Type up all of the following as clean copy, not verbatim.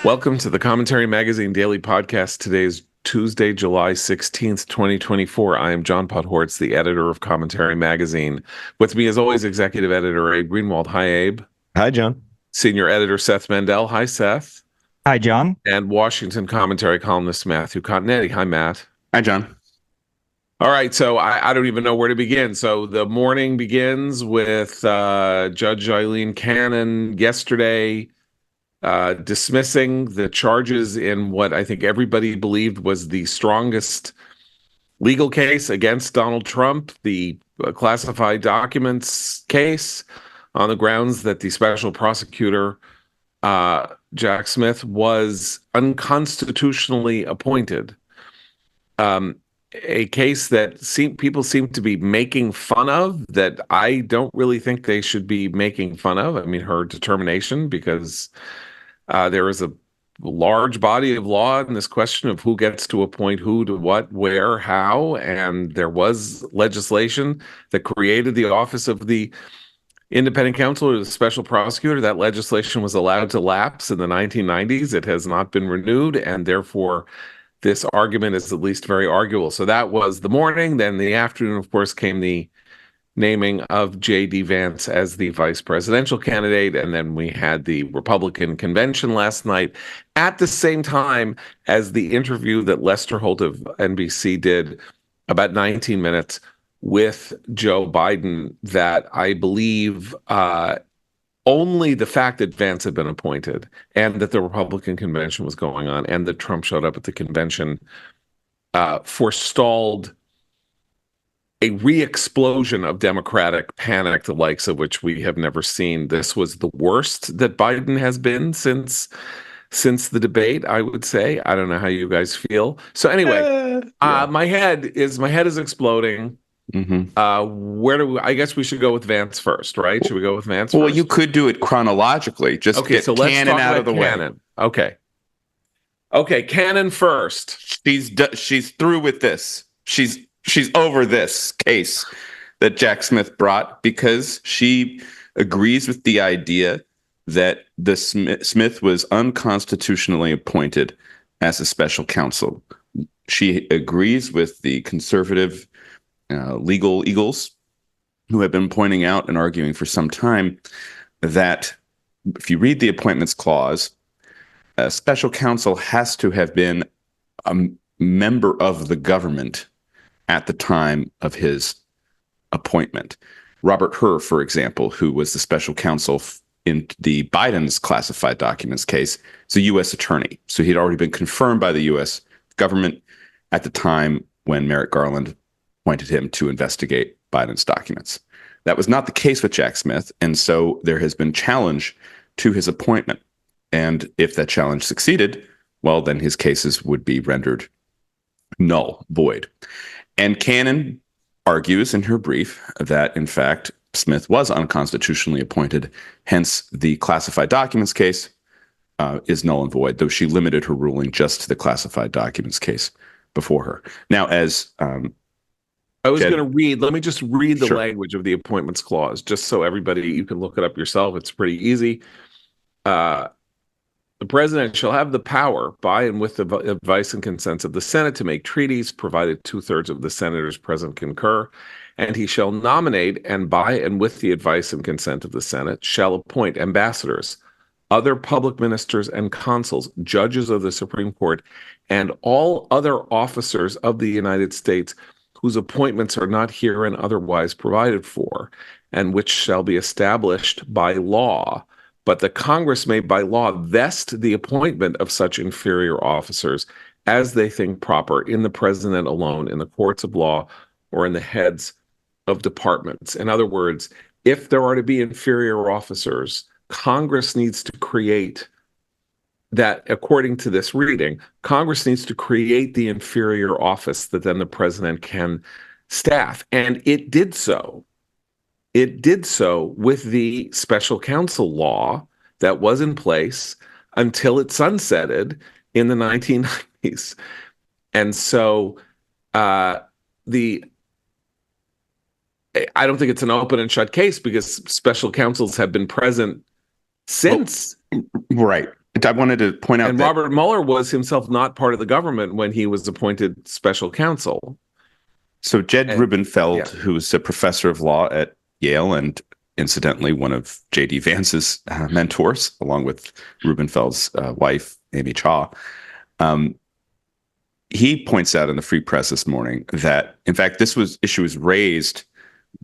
Welcome to the Commentary Magazine Daily Podcast. Today is Tuesday, July 16th, 2024. I am John Podhortz, the editor of Commentary Magazine. With me, as always, executive editor Abe Greenwald. Hi, Abe. Hi, John. Senior editor Seth Mandel. Hi, Seth. Hi, John. And Washington commentary columnist Matthew Continetti. Hi, Matt. Hi, John. All right, so I don't even know where to begin. So the morning begins with Judge Eileen Cannon yesterday dismissing the charges in what I think everybody believed was the strongest legal case against Donald Trump, the classified documents case, on the grounds that the special prosecutor, Jack Smith, was unconstitutionally appointed. A case that people seem to be making fun of, that I don't really think they should be making fun of. I mean, her determination, because there is a large body of law in this question of who gets to appoint who to what, where, how, and there was legislation that created the office of the independent counsel or the special prosecutor. That legislation was allowed to lapse in the 1990s. It has not been renewed, and therefore this argument is at least very arguable. So that was the morning. Then the afternoon, of course, came the naming of J.D. Vance as the vice presidential candidate. And then we had the Republican convention last night at the same time as the interview that Lester Holt of NBC did, about 19 minutes, with Joe Biden, that I believe only the fact that Vance had been appointed and that the Republican convention was going on and that Trump showed up at the convention forestalled a re-explosion of Democratic panic, the likes of which we have never seen. This was the worst that Biden has been since the debate, I would say. I don't know how you guys feel. So anyway, my head is exploding. Mm-hmm. I guess we should go with Vance first, right? Should we go with Vance Well, first? you could do it chronologically. Just get so let's Cannon talk out of the Cannon. way. Okay, Cannon first. She's through with this. She's over this case that Jack Smith brought because she agrees with the idea that the Smith was unconstitutionally appointed as a special counsel. She agrees with the conservative legal eagles who have been pointing out and arguing for some time that if you read the appointments clause, a special counsel has to have been a member of the government at the time of his appointment. Robert Hur, for example, who was the special counsel in the Biden's classified documents case, is a U.S. attorney. So he'd already been confirmed by the U.S. government at the time when Merrick Garland appointed him to investigate Biden's documents. That was not the case with Jack Smith, and so there has been challenge to his appointment. And if that challenge succeeded, well, then his cases would be rendered null, void. And Cannon argues in her brief that, in fact, Smith was unconstitutionally appointed, hence the classified documents case is null and void, though she limited her ruling just to the classified documents case before her. Now, as I was going to read, let me just read the Sure. language of the appointments clause, just so everybody, you can look it up yourself. It's pretty easy. The president shall have the power, by and with the advice and consent of the Senate, to make treaties, provided 2/3 of the senators present concur, and he shall nominate, and by and with the advice and consent of the Senate, shall appoint ambassadors, other public ministers and consuls, judges of the Supreme Court, and all other officers of the United States whose appointments are not herein otherwise provided for, and which shall be established by law. But the Congress may by law vest the appointment of such inferior officers as they think proper in the president alone, in the courts of law, or in the heads of departments. In other words, if there are to be inferior officers, Congress needs to create that, according to this reading, Congress needs to create the inferior office that then the president can staff. And it did so. It did so with the special counsel law that was in place until it sunsetted in the 1990s. And so I don't think it's an open and shut case because special counsels have been present since. Right. I wanted to point out And that Robert Mueller was himself not part of the government when he was appointed special counsel. so Jed Rubenfeld, Yeah. who's a professor of law at Yale and incidentally one of J.D. Vance's mentors, along with Rubenfeld's wife, Amy Cha, he points out in the Free Press this morning that, in fact, this issue was raised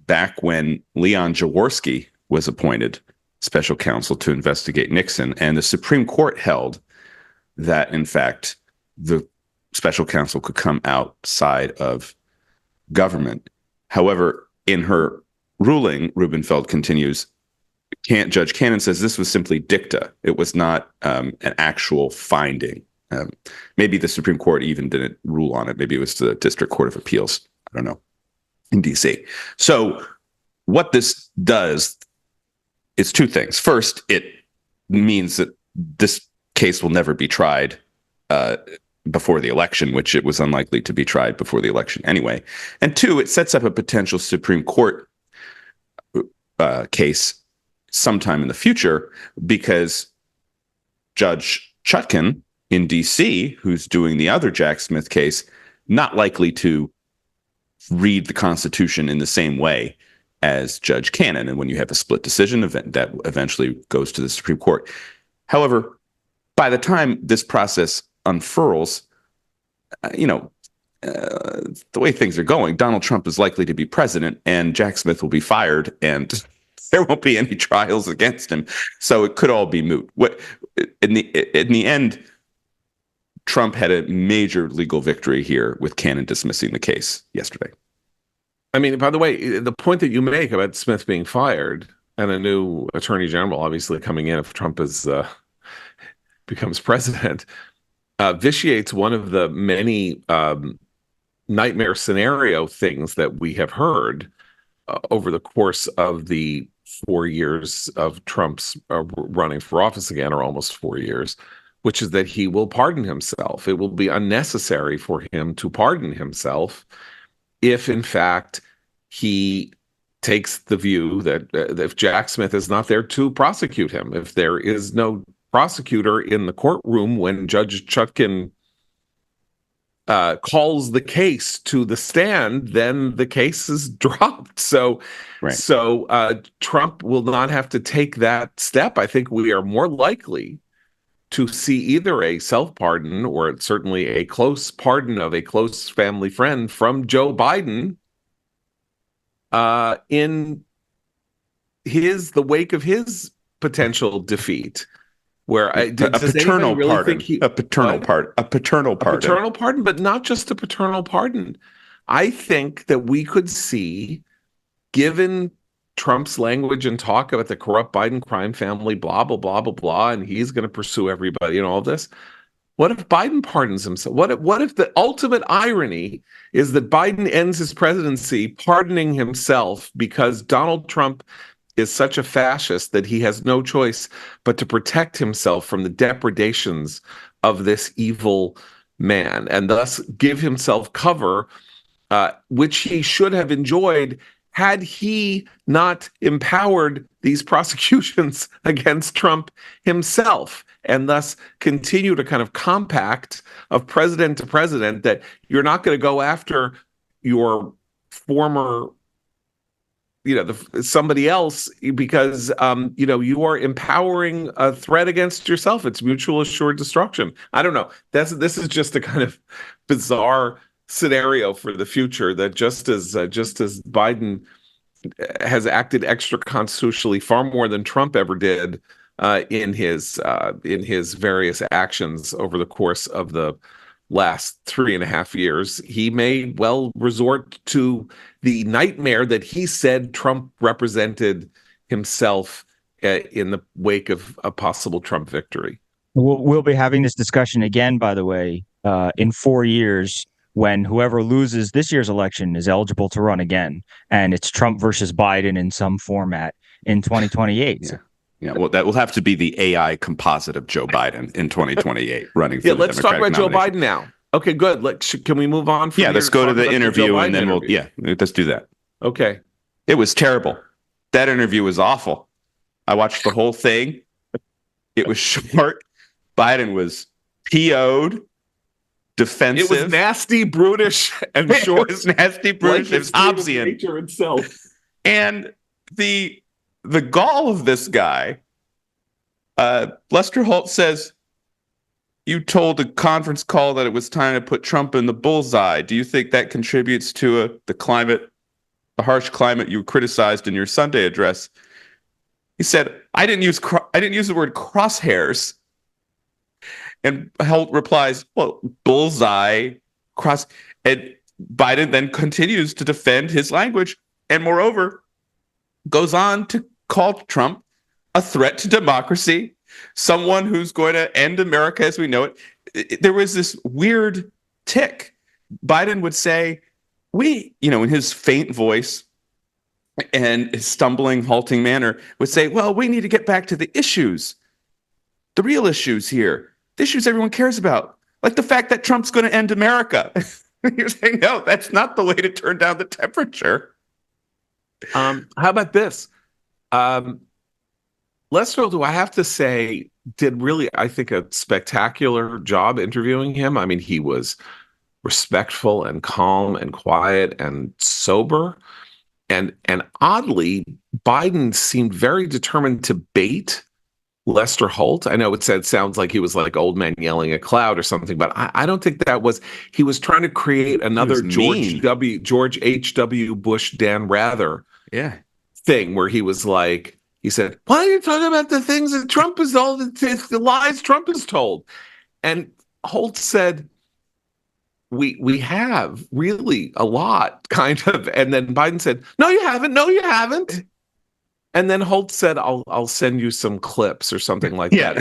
back when Leon Jaworski was appointed special counsel to investigate Nixon, and the Supreme Court held that, in fact, the special counsel could come outside of government. However, in her ruling, Rubenfeld continues, Judge Cannon says this was simply dicta. It was not an actual finding. Maybe the Supreme Court even didn't rule on it. Maybe it was the District Court of Appeals. I don't know, in D.C. So what this does is two things. First, it means that this case will never be tried before the election, which it was unlikely to be tried before the election anyway. And two, it sets up a potential Supreme Court case sometime in the future, because Judge Chutkan in D.C., who's doing the other Jack Smith case, not likely to read the Constitution in the same way as Judge Cannon. And when you have a split decision event, that eventually goes to the Supreme Court. However, by the time this process unfurls, the way things are going, Donald Trump is likely to be president and Jack Smith will be fired and there won't be any trials against him. So it could all be moot. In the end, Trump had a major legal victory here with Cannon dismissing the case yesterday. I mean, by the way, the point that you make about Smith being fired and a new attorney general obviously coming in if Trump becomes president vitiates one of the many nightmare scenario things that we have heard over the course of the 4 years of Trump's running for office again, or almost 4 years, which is that he will pardon himself. It will be unnecessary for him to pardon himself if, in fact, he takes the view that if Jack Smith is not there to prosecute him, if there is no prosecutor in the courtroom when Judge Chutkan calls the case to the stand, then the case is dropped. So Trump will not have to take that step. I think we are more likely to see either a self-pardon or certainly a close pardon of a close family friend from Joe Biden in the wake of his potential defeat. Where a paternal pardon, a paternal pardon, but not just a paternal pardon. I think that we could see, given Trump's language and talk about the corrupt Biden crime family, blah, blah, blah, blah, blah, and he's going to pursue everybody and all this. What if Biden pardons himself? What if the ultimate irony is that Biden ends his presidency pardoning himself because Donald Trump is such a fascist that he has no choice but to protect himself from the depredations of this evil man and thus give himself cover, which he should have enjoyed had he not empowered these prosecutions against Trump himself, and thus continue to kind of compact of president to president that you're not going to go after your former somebody else because you are empowering a threat against yourself. It's mutual assured destruction. I don't know. This is just a kind of bizarre scenario for the future that just as Biden has acted extra constitutionally far more than Trump ever did in his various actions over the course of the last 3.5 years, he may well resort to the nightmare that he said Trump represented himself in the wake of a possible Trump victory. We'll be having this discussion again, by the way, in 4 years, when whoever loses this year's election is eligible to run again, and it's Trump versus Biden in some format in 2028. Yeah. Yeah, well, that will have to be the AI composite of Joe Biden in 2028 running for the let's talk about nomination. Joe Biden now. Okay, good. Can we move on? Let's go to the interview and then let's do that. Okay. It was terrible. That interview was awful. I watched the whole thing. It was short. Biden was PO'd, defensive. It was nasty, brutish, and short. It was nasty, brutish, it was Hobbesian. Nature itself. And the gall of this guy, Lester Holt says, you told a conference call that it was time to put Trump in the bullseye. Do you think that contributes to the harsh climate you criticized in your Sunday address? He said, I didn't use the word crosshairs. And Holt replies, well, bullseye, cross. And Biden then continues to defend his language and moreover goes on to call Trump a threat to democracy, someone who's going to end America as we know it. There was this weird tick. Biden would say, in his faint voice and his stumbling, halting manner, would say, well, we need to get back to the issues, the real issues here, the issues everyone cares about, like the fact that Trump's going to end America. You're saying, no, that's not the way to turn down the temperature. How about this? Lester Holt, who I have to say did really, I think, a spectacular job interviewing him. I mean, he was respectful and calm and quiet and sober. And oddly, Biden seemed very determined to bait Lester Holt. I know it sounds like he was like old man yelling at cloud or something, but I don't think that was. He was trying to create another George H.W. Bush, Dan Rather thing where he was like, he said, why are you talking about the things that Trump is all the lies Trump is told? And Holt said, we have really a lot, kind of. And then Biden said, no, you haven't. No, you haven't. And then Holt said, I'll send you some clips or something like that.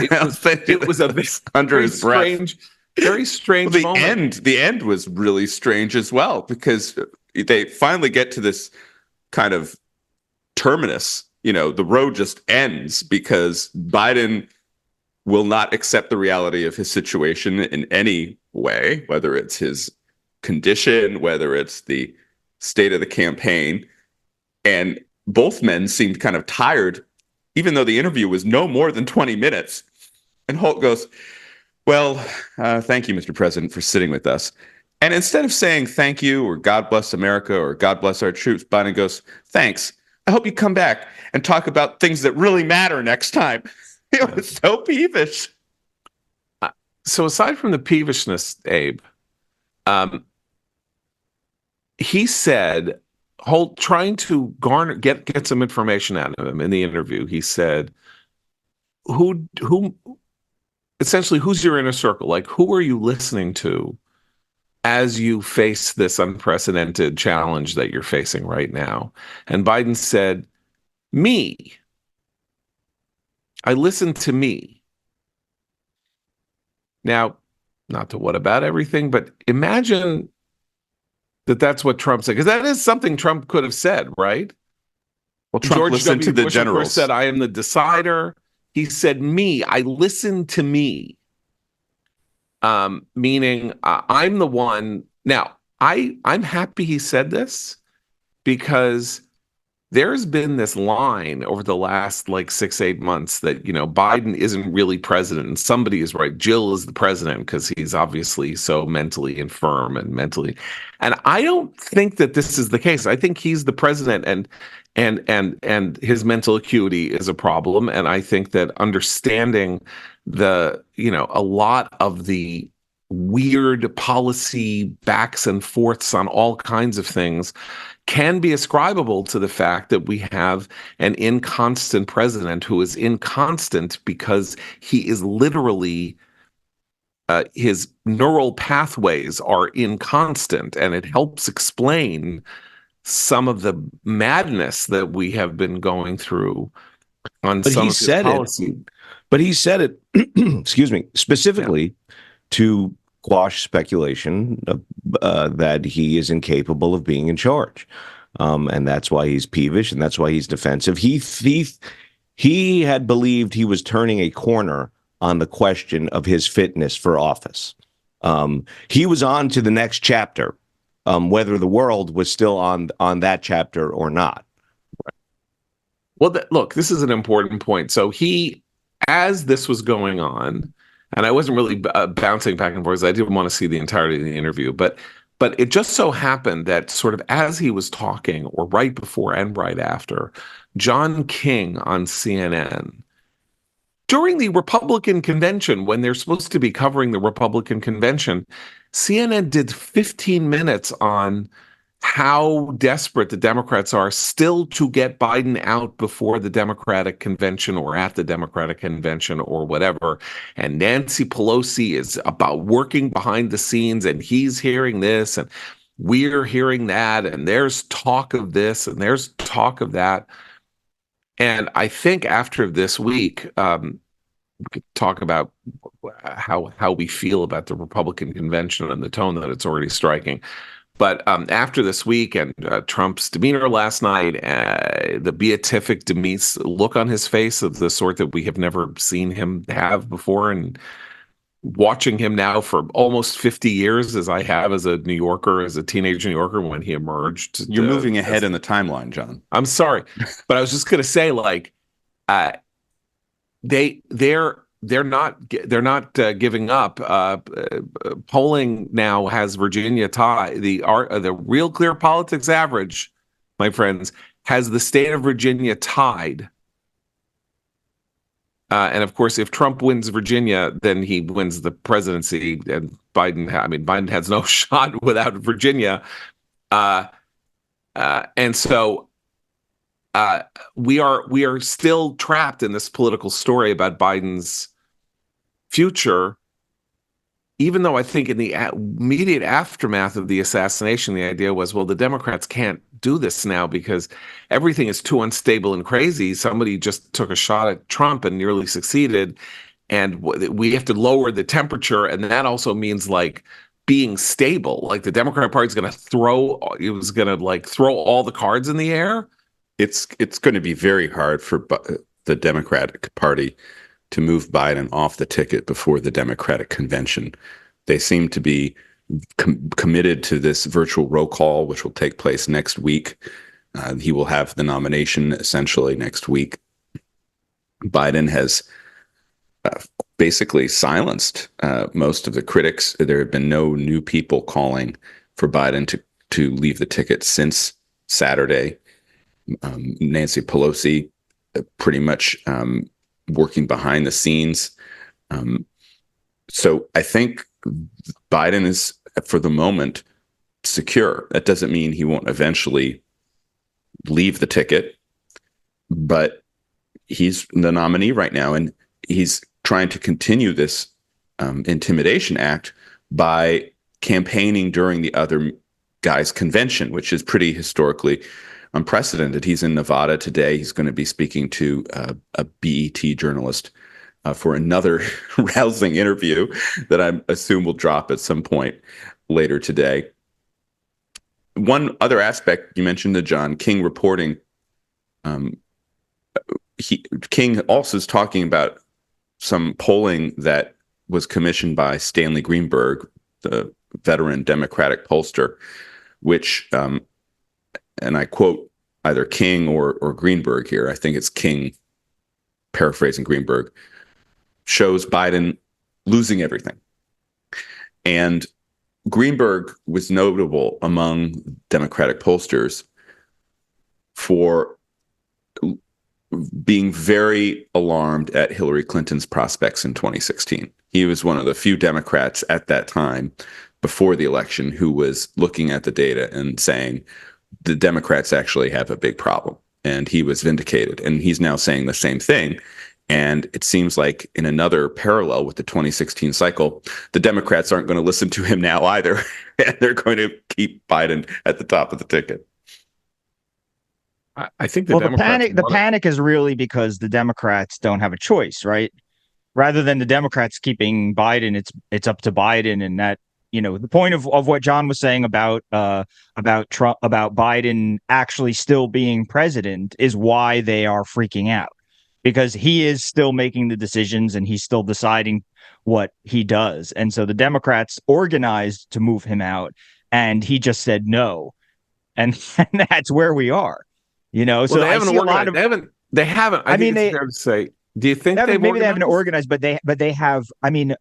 It was a under his breath. Very strange well, the end was really strange as well, because they finally get to this kind of terminus. The road just ends because Biden will not accept the reality of his situation in any way, whether it's his condition, whether it's the state of the campaign. And both men seemed kind of tired, even though the interview was no more than 20 minutes. And Holt goes, well, thank you, Mr. President, for sitting with us. And instead of saying thank you or God bless America or God bless our troops, Biden goes, thanks. I hope you come back and talk about things that really matter next time. It was so peevish. So aside from the peevishness, Abe, he said, Holt, trying to get some information out of him in the interview, he said, essentially, who's your inner circle? Like, who are you listening to as you face this unprecedented challenge that you're facing right now? And Biden said, me. I listen to me. Now, not to what about everything, but imagine that's what Trump said, because that is something Trump could have said, right? Well, Trump George listened W. to the Bush generals. Said, I am the decider. He said, me. I listen to me. Meaning I'm the one. Now, I'm happy he said this, because there's been this line over the last 6-8 months that, Biden isn't really president. And somebody is right. Jill is the president because he's obviously so mentally infirm and mentally. And I don't think that this is the case. I think he's the president and his mental acuity is a problem. And I think that understanding a lot of the weird policy backs and forths on all kinds of things can be ascribable to the fact that we have an inconstant president who is inconstant because he is literally his neural pathways are inconstant, and it helps explain some of the madness that we have been going through on some of his policy. But he said it, excuse me, specifically to quash speculation that he is incapable of being in charge. And that's why he's peevish, and that's why he's defensive. He had believed he was turning a corner on the question of his fitness for office. He was on to the next chapter, whether the world was still on that chapter or not. Well, look, this is an important point. So as this was going on, and I wasn't really bouncing back and forth. I didn't want to see the entirety of the interview, but it just so happened that sort of as he was talking, or right before and right after, John King on CNN, during the Republican convention, when they're supposed to be covering the Republican convention, CNN did 15 minutes on how desperate the Democrats are still to get Biden out before the Democratic convention or at the Democratic convention or whatever. And Nancy Pelosi is about working behind the scenes, and he's hearing this and we're hearing that, and there's talk of this and there's talk of that. And I think after this week, we could talk about how we feel about the Republican convention and the tone that it's already striking. But after this week and Trump's demeanor last night, the beatific look on his face of the sort that we have never seen him have before, and watching him now for almost 50 years, as I have as a New Yorker, as a teenage New Yorker when he emerged. You're moving ahead in the timeline, John. I'm sorry, but I was just going to say, like, they're not giving up. Polling now has Virginia tied. The Real Clear Politics average, my friends, has the state of Virginia tied. And of course, if Trump wins Virginia, then he wins the presidency, and Biden has no shot without Virginia. And so we are still trapped in this political story about Biden's future, even though I think in the immediate aftermath of the assassination, the idea was, well, the Democrats can't do this now because everything is too unstable and crazy. Somebody just took a shot at Trump and nearly succeeded, and we have to lower the temperature, and that also means like being stable. Like the Democrat Party is going to throw all the cards in the air. It's going to be very hard for the Democratic Party to move Biden off the ticket before the Democratic convention. They seem to be committed to this virtual roll call, which will take place next week. He will have the nomination essentially next week. Biden has basically silenced most of the critics. There have been no new people calling for Biden to leave the ticket since Saturday. Nancy Pelosi pretty much working behind the scenes. So I think Biden is, for the moment, secure. That doesn't mean he won't eventually leave the ticket, but he's the nominee right now, and he's trying to continue this intimidation act by campaigning during the other guy's convention, which is pretty historically unprecedented. He's in Nevada today. He's going to be speaking to a BET journalist for another rousing interview that I assume will drop at some point later today. One other aspect, you mentioned the John King reporting. King also is talking about some polling that was commissioned by Stanley Greenberg, the veteran Democratic pollster, which and I quote either King or Greenberg here. I think it's King, paraphrasing Greenberg, shows Biden losing everything. And Greenberg was notable among Democratic pollsters for being very alarmed at Hillary Clinton's prospects in 2016. He was one of the few Democrats at that time, before the election, who was looking at the data and saying, the Democrats actually have a big problem. And he was vindicated. And he's now saying the same thing. And it seems like in another parallel with the 2016 cycle, the Democrats aren't going to listen to him now either. And they're going to keep Biden at the top of the ticket. I think the panic is really because the Democrats don't have a choice, right? Rather than the Democrats keeping Biden, it's up to Biden, and that, you know, the point of what John was saying about Trump, about Biden actually still being president, is why they are freaking out, because he is still making the decisions and he's still deciding what he does. And so the Democrats organized to move him out, and he just said no. And that's where we are, you know. Well, so they haven't organized. They haven't. I mean, it's fair to say Do you think maybe they haven't organized, but they have. I mean,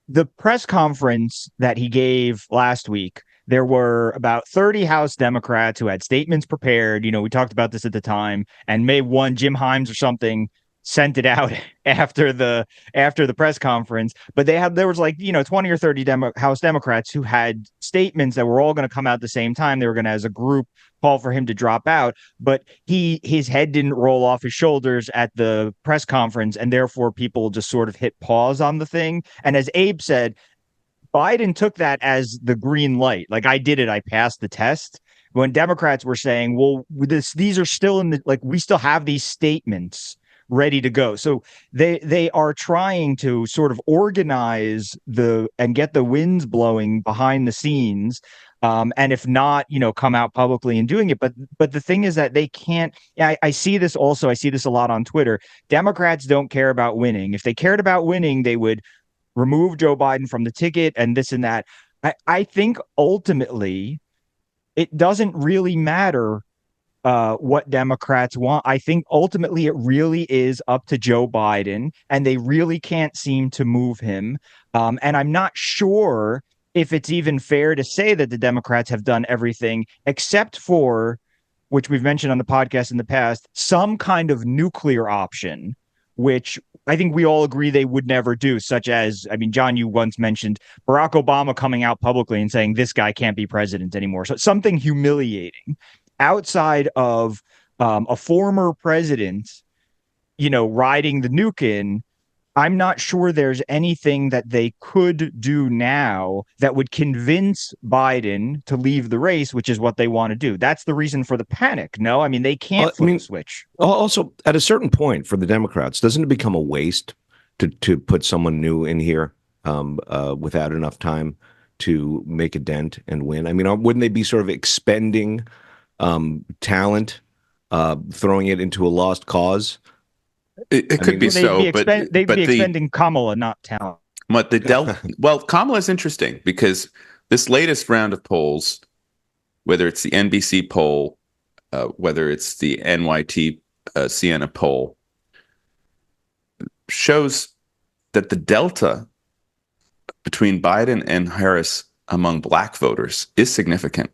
the press conference that he gave last week, there were about 30 House Democrats who had statements prepared. We talked about this at the time, and May 1, Jim Himes or something sent it out after the press conference. But there was 20 or 30 House Democrats who had statements that were all going to come out at the same time. They were going to, as a group, call for him to drop out, but his head didn't roll off his shoulders at the press conference, and therefore people just sort of hit pause on the thing. And as Abe said, Biden took that as the green light. Like, I did it, I passed the test. When Democrats were saying, well, these are still we still have these statements ready to go. So they are trying to sort of organize and get the winds blowing behind the scenes. And if not, come out publicly and doing it. But the thing is that they can't. I see this also. I see this a lot on Twitter. Democrats don't care about winning. If they cared about winning, they would remove Joe Biden from the ticket and this and that. I think ultimately it doesn't really matter what Democrats want. I think ultimately it really is up to Joe Biden, and they really can't seem to move him. And I'm not sure if it's even fair to say that the Democrats have done everything except for, which we've mentioned on the podcast in the past, some kind of nuclear option, which I think we all agree they would never do, such as, John, you once mentioned Barack Obama coming out publicly and saying this guy can't be president anymore. So something humiliating outside of a former president, riding the nuke in. I'm not sure there's anything that they could do now that would convince Biden to leave the race, which is what they want to do. That's the reason for the panic. No, they can't flip the switch. Also, at a certain point for the Democrats, doesn't it become a waste to put someone new in here without enough time to make a dent and win? Wouldn't they be sort of expending talent, throwing it into a lost cause? It could be so, but they'd be expending Kamala, not talent. But Kamala is interesting because this latest round of polls, whether it's the NBC poll, whether it's the NYT Siena poll, shows that the delta between Biden and Harris among Black voters is significant.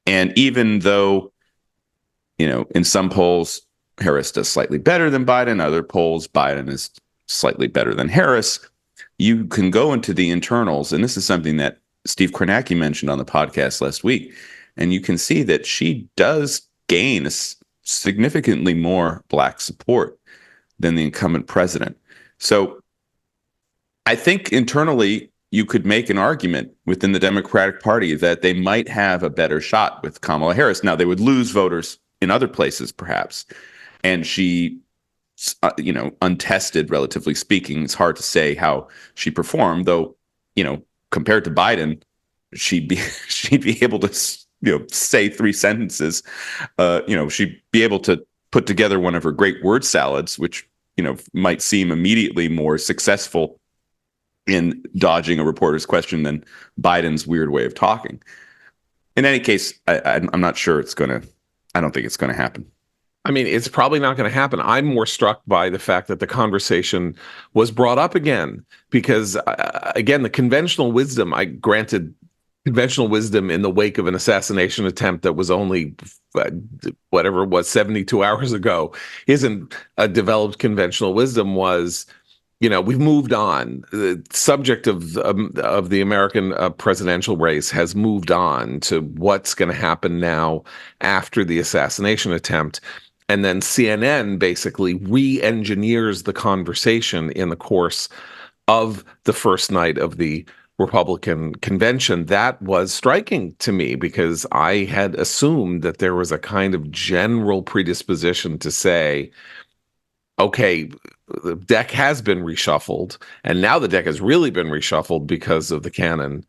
And even though, in some polls, Harris does slightly better than Biden, other polls, Biden is slightly better than Harris, you can go into the internals. And this is something that Steve Kornacki mentioned on the podcast last week. And you can see that she does gain significantly more Black support than the incumbent president. So I think internally, you could make an argument within the Democratic Party that they might have a better shot with Kamala Harris. Now, they would lose voters in other places, perhaps. And she, untested, relatively speaking, it's hard to say how she performed, though, compared to Biden, she'd be able to, say 3 sentences. She'd be able to put together one of her great word salads, which, might seem immediately more successful in dodging a reporter's question than Biden's weird way of talking. In any case, I'm not sure I don't think it's going to happen. It's probably not going to happen. I'm more struck by the fact that the conversation was brought up again, because, again, the conventional wisdom, conventional wisdom in the wake of an assassination attempt that was only, whatever it was, 72 hours ago, isn't a developed conventional wisdom. Was, we've moved on. The subject of the American presidential race has moved on to what's going to happen now after the assassination attempt. And then CNN basically re-engineers the conversation in the course of the first night of the Republican convention. That was striking to me, because I had assumed that there was a kind of general predisposition to say, okay, the deck has been reshuffled, and now the deck has really been reshuffled because of the Cannon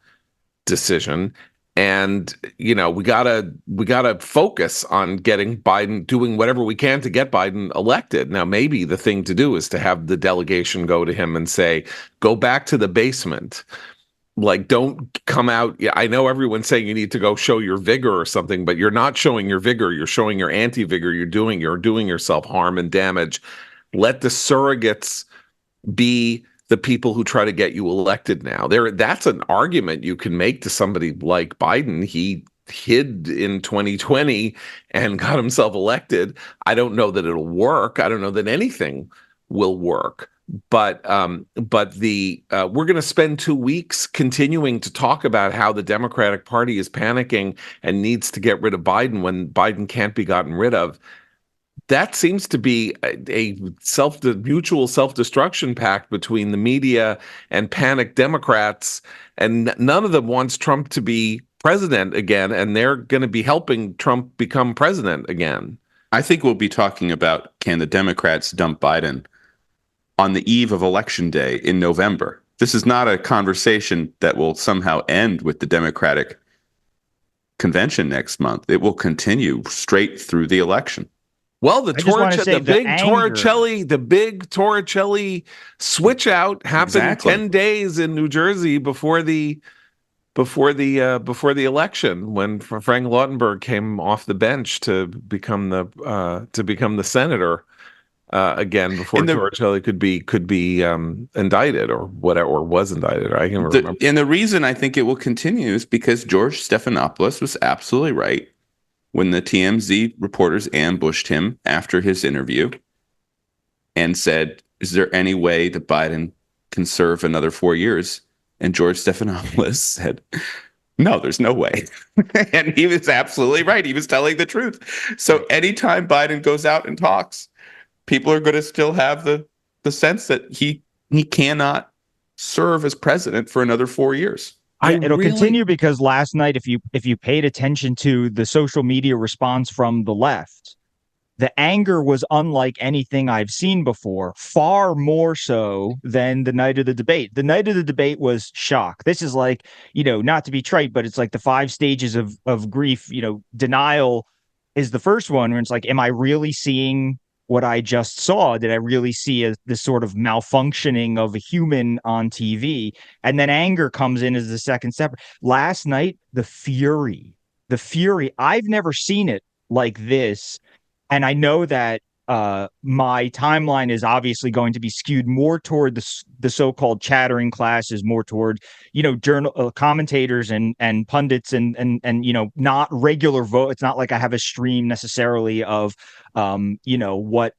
decision. And, we gotta focus on getting Biden, doing whatever we can to get Biden elected. Now, maybe the thing to do is to have the delegation go to him and say, go back to the basement. Don't come out. Yeah, I know everyone's saying you need to go show your vigor or something, but you're not showing your vigor. You're showing your anti-vigor. You're doing yourself harm and damage. let the surrogates be the people who try to get you elected now. That's an argument you can make to somebody like Biden. He hid in 2020 and got himself elected. I don't know that it'll work. I don't know that anything will work. But we're going to spend 2 weeks continuing to talk about how the Democratic Party is panicking and needs to get rid of Biden when Biden can't be gotten rid of. That seems to be a mutual self-destruction pact between the media and panicked Democrats, and none of them wants Trump to be president again, and they're going to be helping Trump become president again. I think we'll be talking about, can the Democrats dump Biden on the eve of Election Day in November? This is not a conversation that will somehow end with the Democratic convention next month. It will continue straight through the election. Well, the big Torricelli switch out happened 10 days in New Jersey before the election, when Frank Lautenberg came off the bench to become the senator again before Torricelli could be indicted or whatever, or was indicted. I can remember. And the reason I think it will continue is because George Stephanopoulos was absolutely right when the TMZ reporters ambushed him after his interview and said, is there any way that Biden can serve another 4 years? And George Stephanopoulos said, no, there's no way. And he was absolutely right. He was telling the truth. So anytime Biden goes out and talks, people are going to still have the sense that he cannot serve as president for another 4 years. It'll continue because last night, if you paid attention to the social media response from the left, the anger was unlike anything I've seen before, far more so than the night of the debate. The night of the debate was shock. This is like, not to be trite, but it's like the 5 stages of grief. Denial is the first one, where it's like, am I really seeing what I just saw? Did I really see this sort of malfunctioning of a human on TV? And then anger comes in as the second step. Last night, the fury, I've never seen it like this. And I know that my timeline is obviously going to be skewed more toward the so-called chattering classes, more toward, journal commentators and pundits and not regular vote. It's not like I have a stream necessarily of what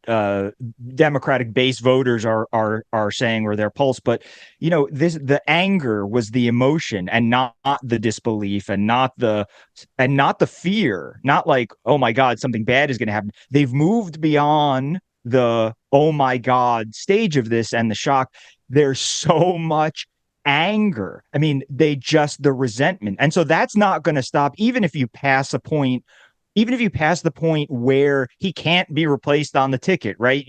Democratic base voters are saying, or their pulse, but the anger was the emotion and not the disbelief, and not the fear, not like, oh my God, something bad is going to happen. They've moved beyond the oh my God stage of this and the shock. There's so much anger. I mean, the resentment. And so that's not going to stop, even if you pass the point where he can't be replaced on the ticket, right?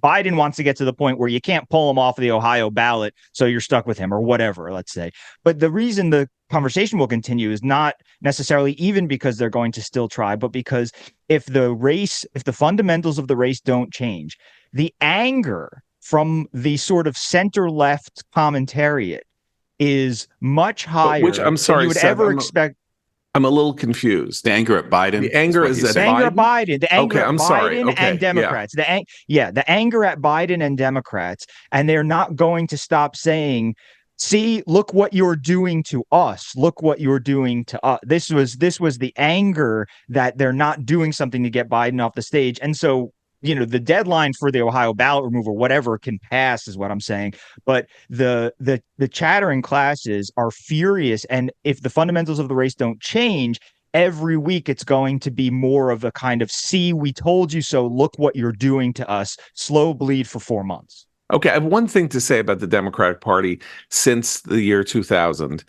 Biden wants to get to the point where you can't pull him off of the Ohio ballot, so you're stuck with him, or whatever, let's say. But the reason the conversation will continue is not necessarily even because they're going to still try, but because if the fundamentals of the race don't change, the anger from the sort of center-left commentariat is much higher, which, I'm sorry, than you would Seth, ever expect. I'm a little confused. The anger at Biden. The anger is at the anger at Biden. The anger at Biden and Democrats. Yeah. The anger at Biden and Democrats, and they're not going to stop saying, "See, look what you're doing to us. Look what you're doing to us." This was the anger that they're not doing something to get Biden off the stage, and so. The deadline for the Ohio ballot removal, whatever, can pass, is what I'm saying. But the chattering classes are furious. And if the fundamentals of the race don't change, every week it's going to be more of a kind of, see, we told you so, look what you're doing to us, slow bleed for 4 months. Okay, I have one thing to say about the Democratic Party since the year 2000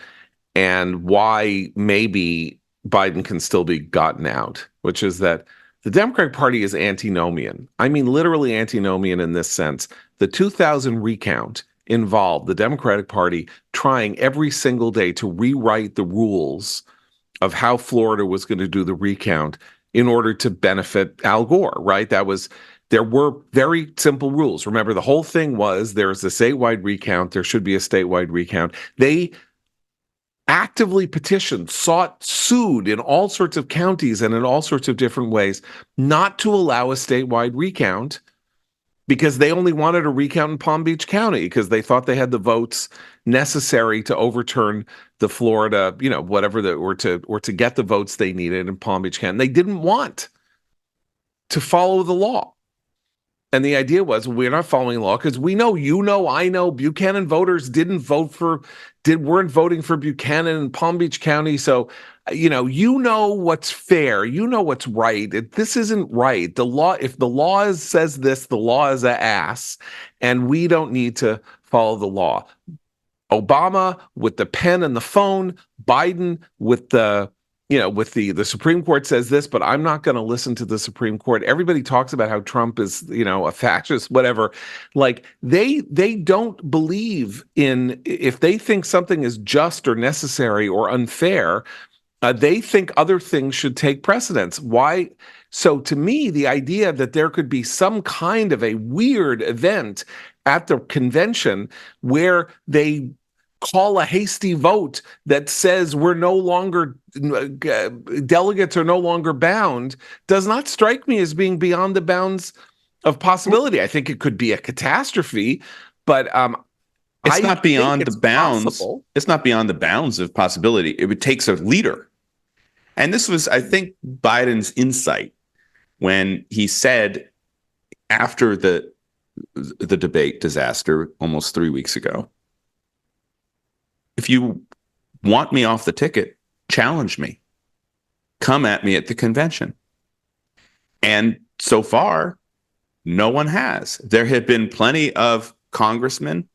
and why maybe Biden can still be gotten out, which is that the Democratic Party is antinomian. I mean, literally antinomian in this sense. The 2000 recount involved the Democratic Party trying every single day to rewrite the rules of how Florida was going to do the recount in order to benefit Al Gore, right? There were very simple rules. Remember, the whole thing was there's a statewide recount. There should be a statewide recount. They actively petitioned, sued in all sorts of counties and in all sorts of different ways not to allow a statewide recount because they only wanted a recount in Palm Beach County because they thought they had the votes necessary to overturn the Florida, whatever or to get the votes they needed in Palm Beach County. They didn't want to follow the law. And the idea was, we're not following law because we know, I know Buchanan voters weren't voting for Buchanan in Palm Beach County. So, what's fair, what's right. This isn't right. The law, if the law says this, the law is an ass, and we don't need to follow the law. Obama with the pen and the phone, Biden with the Supreme Court says this, but I'm not going to listen to the Supreme Court. Everybody talks about how Trump is, a fascist, whatever. Like they don't believe in, if they think something is just or necessary or unfair, they think other things should take precedence. Why? So to me, the idea that there could be some kind of a weird event at the convention where they call a hasty vote that says we're no longer, delegates are no longer bound, does not strike me as being beyond the bounds of possibility. I think it could be a catastrophe, but it's not beyond the bounds. Possible. It's not beyond the bounds of possibility. It takes a leader. And this was, I think, Biden's insight when he said after the debate disaster almost 3 weeks ago, if you want me off the ticket, challenge me. Come at me at the convention. And so far, no one has. There have been plenty of congressmen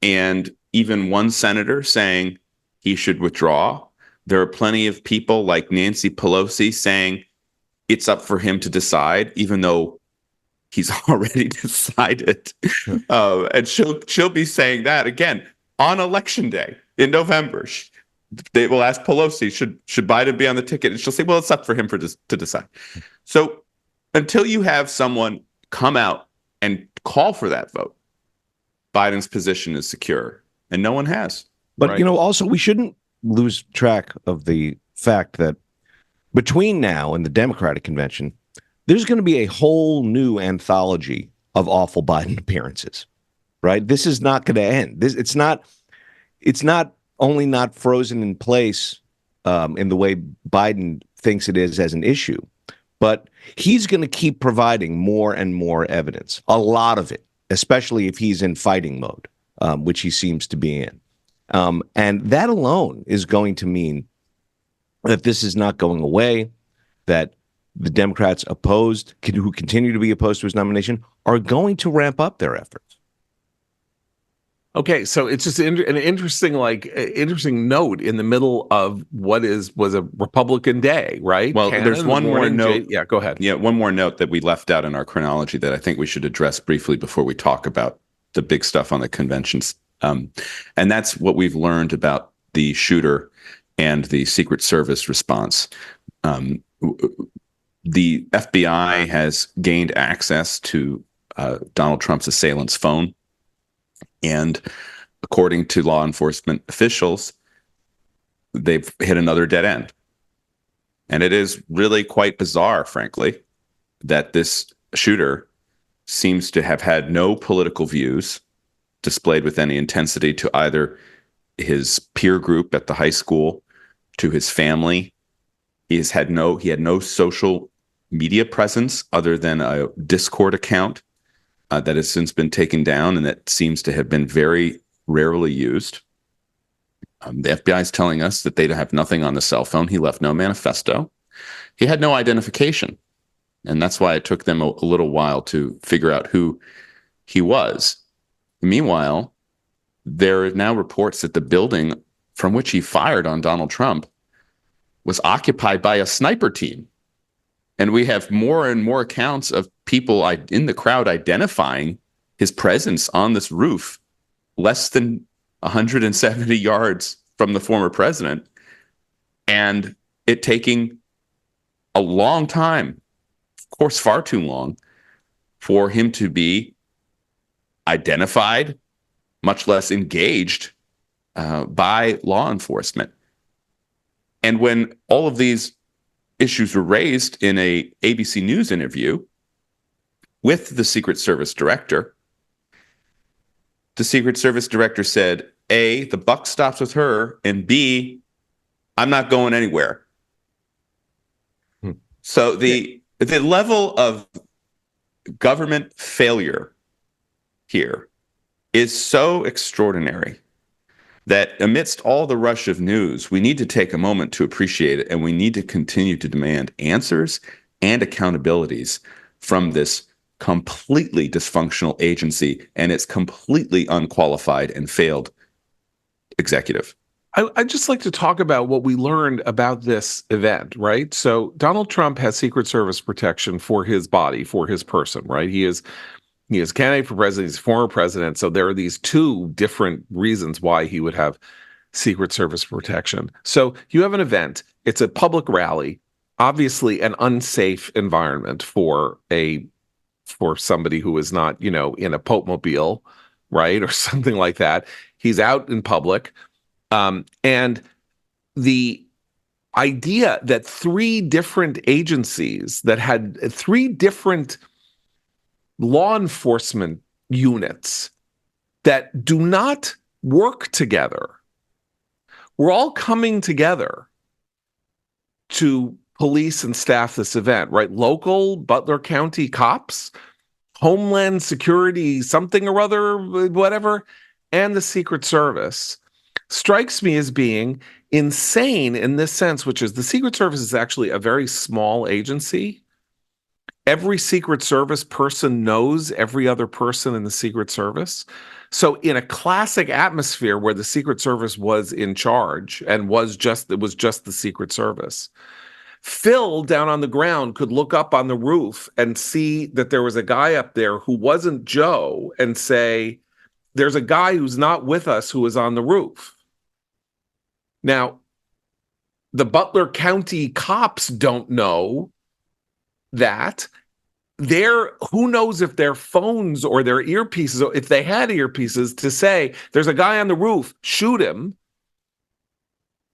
and even one senator saying he should withdraw. There are plenty of people like Nancy Pelosi saying it's up for him to decide, even though he's already decided. And she'll be saying that again on election day in November. They will ask Pelosi, should Biden be on the ticket? And she'll say, well, it's up for him to decide. So until you have someone come out and call for that vote, Biden's position is secure, and no one has. But, right? Also, we shouldn't lose track of the fact that between now and the Democratic convention, there's going to be a whole new anthology of awful Biden appearances, right? This is not going to end. It's not only not frozen in place in the way Biden thinks it is as an issue, but he's going to keep providing more and more evidence, a lot of it, especially if he's in fighting mode, which he seems to be in. And that alone is going to mean that this is not going away, that the Democrats who continue to be opposed to his nomination are going to ramp up their efforts. Okay, so it's just an interesting note in the middle of what was a Republican day, right? Well, Canada, there's one more note. Yeah, go ahead. Yeah, one more note that we left out in our chronology that I think we should address briefly before we talk about the big stuff on the conventions. And that's what we've learned about the shooter and the Secret Service response. The FBI has gained access to Donald Trump's assailant's phone. And according to law enforcement officials, they've hit another dead end. And it is really quite bizarre, frankly, that this shooter seems to have had no political views displayed with any intensity to either his peer group at the high school, to his family. He had no social media presence other than a Discord account that has since been taken down and that seems to have been very rarely used. The FBI is telling us that they have nothing on the cell phone. He left no manifesto. He had no identification. And that's why it took them a little while to figure out who he was. Meanwhile, there are now reports that the building from which he fired on Donald Trump was occupied by a sniper team. And we have more and more accounts of people in the crowd identifying his presence on this roof less than 170 yards from the former president, and it taking a long time, of course, far too long, for him to be identified, much less engaged by law enforcement. And when all of these issues were raised in a ABC News interview, with the Secret Service director. The Secret Service director said, A, the buck stops with her, and B, I'm not going anywhere. So the level of government failure here is so extraordinary that amidst all the rush of news, we need to take a moment to appreciate it, and we need to continue to demand answers and accountabilities from this completely dysfunctional agency and its completely unqualified and failed executive. I'd just like to talk about what we learned about this event, right? So Donald Trump has Secret Service protection for his body, for his person, right? He is candidate for president, he's former president. So there are these two different reasons why he would have Secret Service protection. So you have an event, it's a public rally, obviously an unsafe environment for somebody who is not, in a Pope-mobile, right? Or something like that. He's out in public. And the idea that three different agencies that had three different law enforcement units that do not work together, we're all coming together to police and staff this event, right? Local Butler County cops, Homeland Security, something or other, whatever, and the Secret Service strikes me as being insane in this sense, which is the Secret Service is actually a very small agency. Every Secret Service person knows every other person in the Secret Service. So in a classic atmosphere where the Secret Service was in charge and it was just the Secret Service, Phil down on the ground could look up on the roof and see that there was a guy up there who wasn't Joe and say, there's a guy who's not with us who is on the roof. Now, the Butler County cops don't know that. Who knows if their phones or their earpieces, or if they had earpieces to say, there's a guy on the roof, shoot him.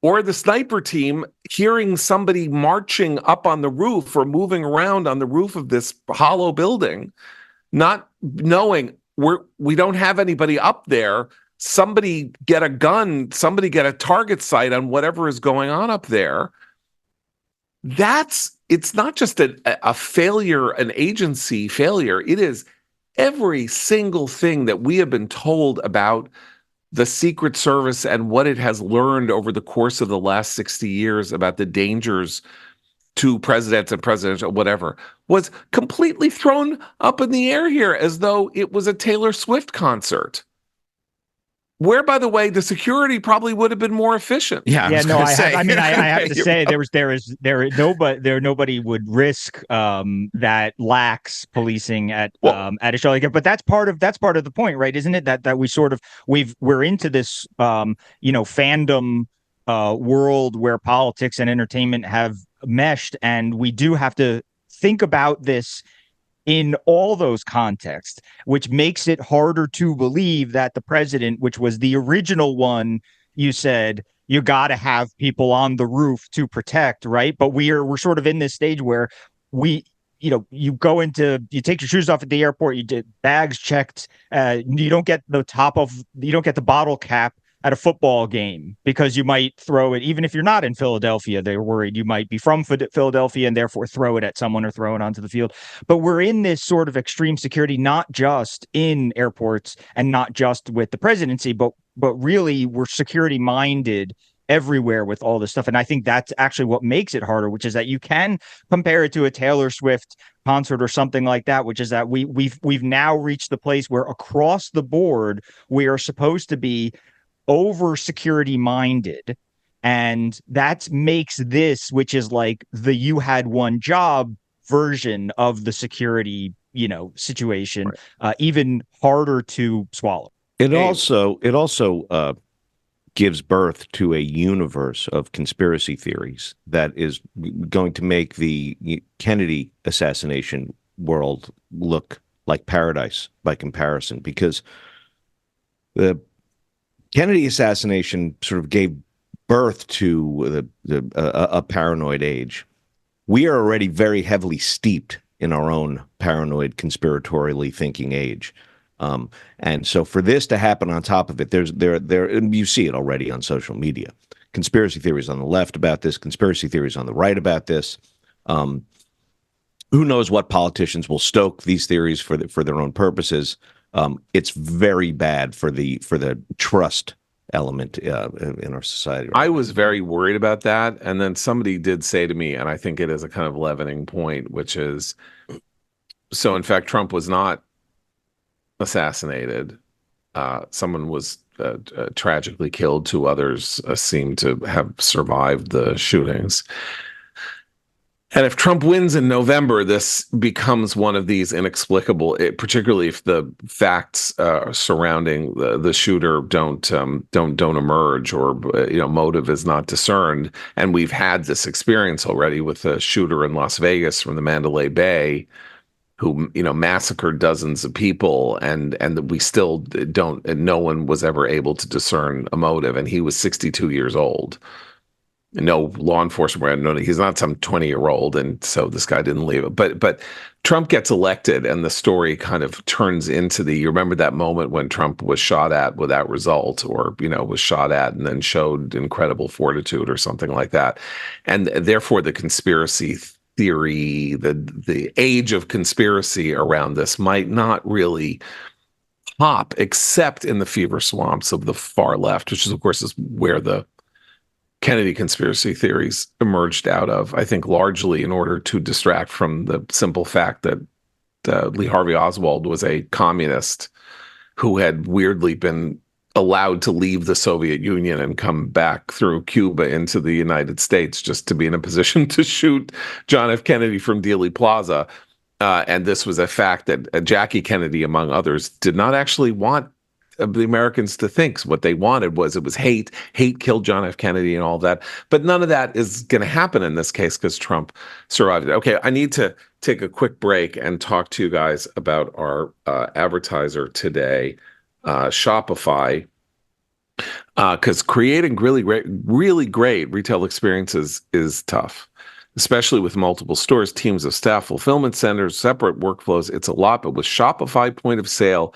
Or the sniper team hearing somebody marching up on the roof or moving around on the roof of this hollow building, not knowing we don't have anybody up there. Somebody get a gun, somebody get a target sight on whatever is going on up there. It's not just a failure, an agency failure. It is every single thing that we have been told about the Secret Service and what it has learned over the course of the last 60 years about the dangers to presidents and presidential whatever was completely thrown up in the air here as though it was a Taylor Swift concert. Where, by the way, the security probably would have been more efficient. I have to say nobody would risk that lax policing at a show like that. But that's part of the point, right? Isn't it that we sort of we're into this fandom world where politics and entertainment have meshed, and we do have to think about this in all those contexts, which makes it harder to believe that the president, which was the original one, you said you got to have people on the roof to protect, right? But we're sort of in this stage where you take your shoes off at the airport, you get bags checked, you don't get the bottle cap at a football game because you might throw it, even if you're not in Philadelphia. They're worried you might be from Philadelphia and therefore throw it at someone or throw it onto the field. But we're in this sort of extreme security, not just in airports and not just with the presidency, but really we're security minded everywhere with all this stuff. And I think that's actually what makes it harder, which is that you can compare it to a Taylor Swift concert or something like that, which is that we've now reached the place where across the board we are supposed to be over security minded, and that makes this, which is like the you had one job version of the security situation, right, even harder to swallow. It also gives birth to a universe of conspiracy theories that is going to make the Kennedy assassination the look like paradise by comparison, because the Kennedy assassination sort of gave birth to a paranoid age. We are already very heavily steeped in our own paranoid, conspiratorially thinking age. And so for this to happen on top of it, and you see it already on social media. Conspiracy theories on the left about this, conspiracy theories on the right about this. Who knows what politicians will stoke these theories for their own purposes. It's very bad for the trust element in our society. I was very worried about that. And then somebody did say to me, and I think it is a kind of leavening point, which is, so in fact, Trump was not assassinated. Someone was tragically killed. Two others seem to have survived the shootings. And if Trump wins in November, this becomes one of these inexplicable, particularly if the facts surrounding the shooter don't emerge, or motive is not discerned. And we've had this experience already with a shooter in Las Vegas from the Mandalay Bay, who massacred dozens of people, and we still don't. And no one was ever able to discern a motive, and he was 62 years old. No law enforcement, no, he's not some 20-year-old, and so this guy didn't leave it. But Trump gets elected, and the story kind of turns into you remember that moment when Trump was shot at without result, or was shot at and then showed incredible fortitude or something like that. And therefore the conspiracy theory, the age of conspiracy around this might not really pop, except in the fever swamps of the far left, which is, of course, is where the Kennedy conspiracy theories emerged out of, I think, largely in order to distract from the simple fact that Lee Harvey Oswald was a communist who had weirdly been allowed to leave the Soviet Union and come back through Cuba into the United States just to be in a position to shoot John F. Kennedy from Dealey Plaza. And this was a fact that Jackie Kennedy, among others, did not actually want the Americans to think. What they wanted was hate killed John F. Kennedy and all that. But none of that is going to happen in this case because Trump survived it. Okay, I need to take a quick break and talk to you guys about our advertiser today, Shopify, because creating really great retail experiences is tough, especially with multiple stores, teams of staff, fulfillment centers, separate workflows. It's a lot, but with Shopify Point of Sale,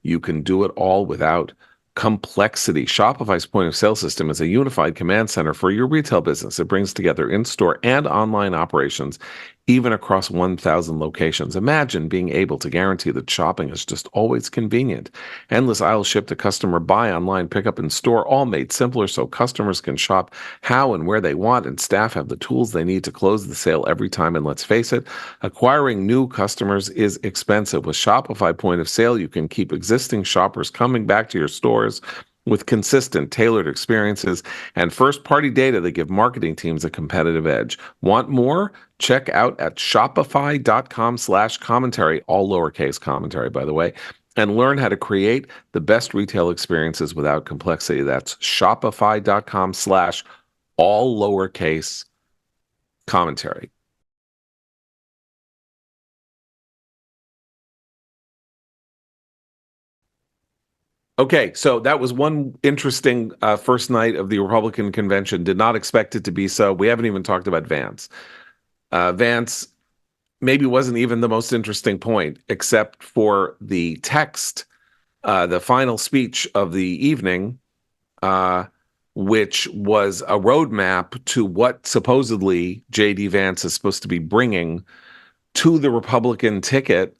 you can do it all without complexity. Shopify's point of sale system is a unified command center for your retail business. It brings together in-store and online operations, even across 1,000 locations. Imagine being able to guarantee that shopping is just always convenient. Endless aisle ship to customer, buy online, pick up in store, all made simpler so customers can shop how and where they want, and staff have the tools they need to close the sale every time. And let's face it, acquiring new customers is expensive. With Shopify Point of Sale, you can keep existing shoppers coming back to your stores with consistent, tailored experiences and first-party data that give marketing teams a competitive edge. Want more? Check out at shopify.com/commentary, all lowercase commentary, by the way, and learn how to create the best retail experiences without complexity. That's shopify.com/all lowercase commentary. Okay, so that was one interesting first night of the Republican convention. Did not expect it to be so. We haven't even talked about Vance. Vance maybe wasn't even the most interesting point, except for the text, the final speech of the evening, which was a roadmap to what supposedly J.D. Vance is supposed to be bringing to the Republican ticket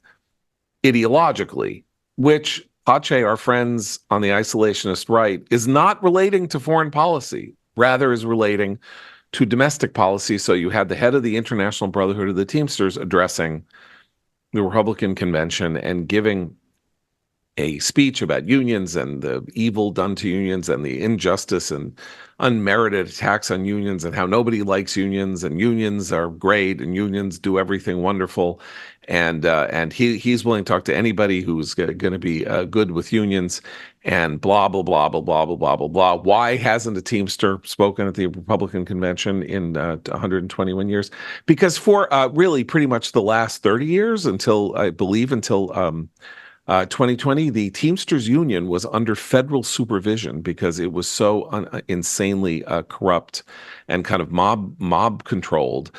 ideologically, which Pache, our friends on the isolationist right, is not relating to foreign policy, rather is relating to domestic policy. So you had the head of the International Brotherhood of the Teamsters addressing the Republican convention and giving a speech about unions and the evil done to unions and the injustice and unmerited attacks on unions and how nobody likes unions and unions are great and unions do everything wonderful. And he's willing to talk to anybody who's going to be good with unions and blah, blah, blah, blah, blah, blah, blah, blah, blah. Why hasn't a Teamster spoken at the Republican convention in 121 years? Because for really pretty much the last 30 years until 2020, the Teamsters Union was under federal supervision because it was so insanely corrupt and kind of mob controlled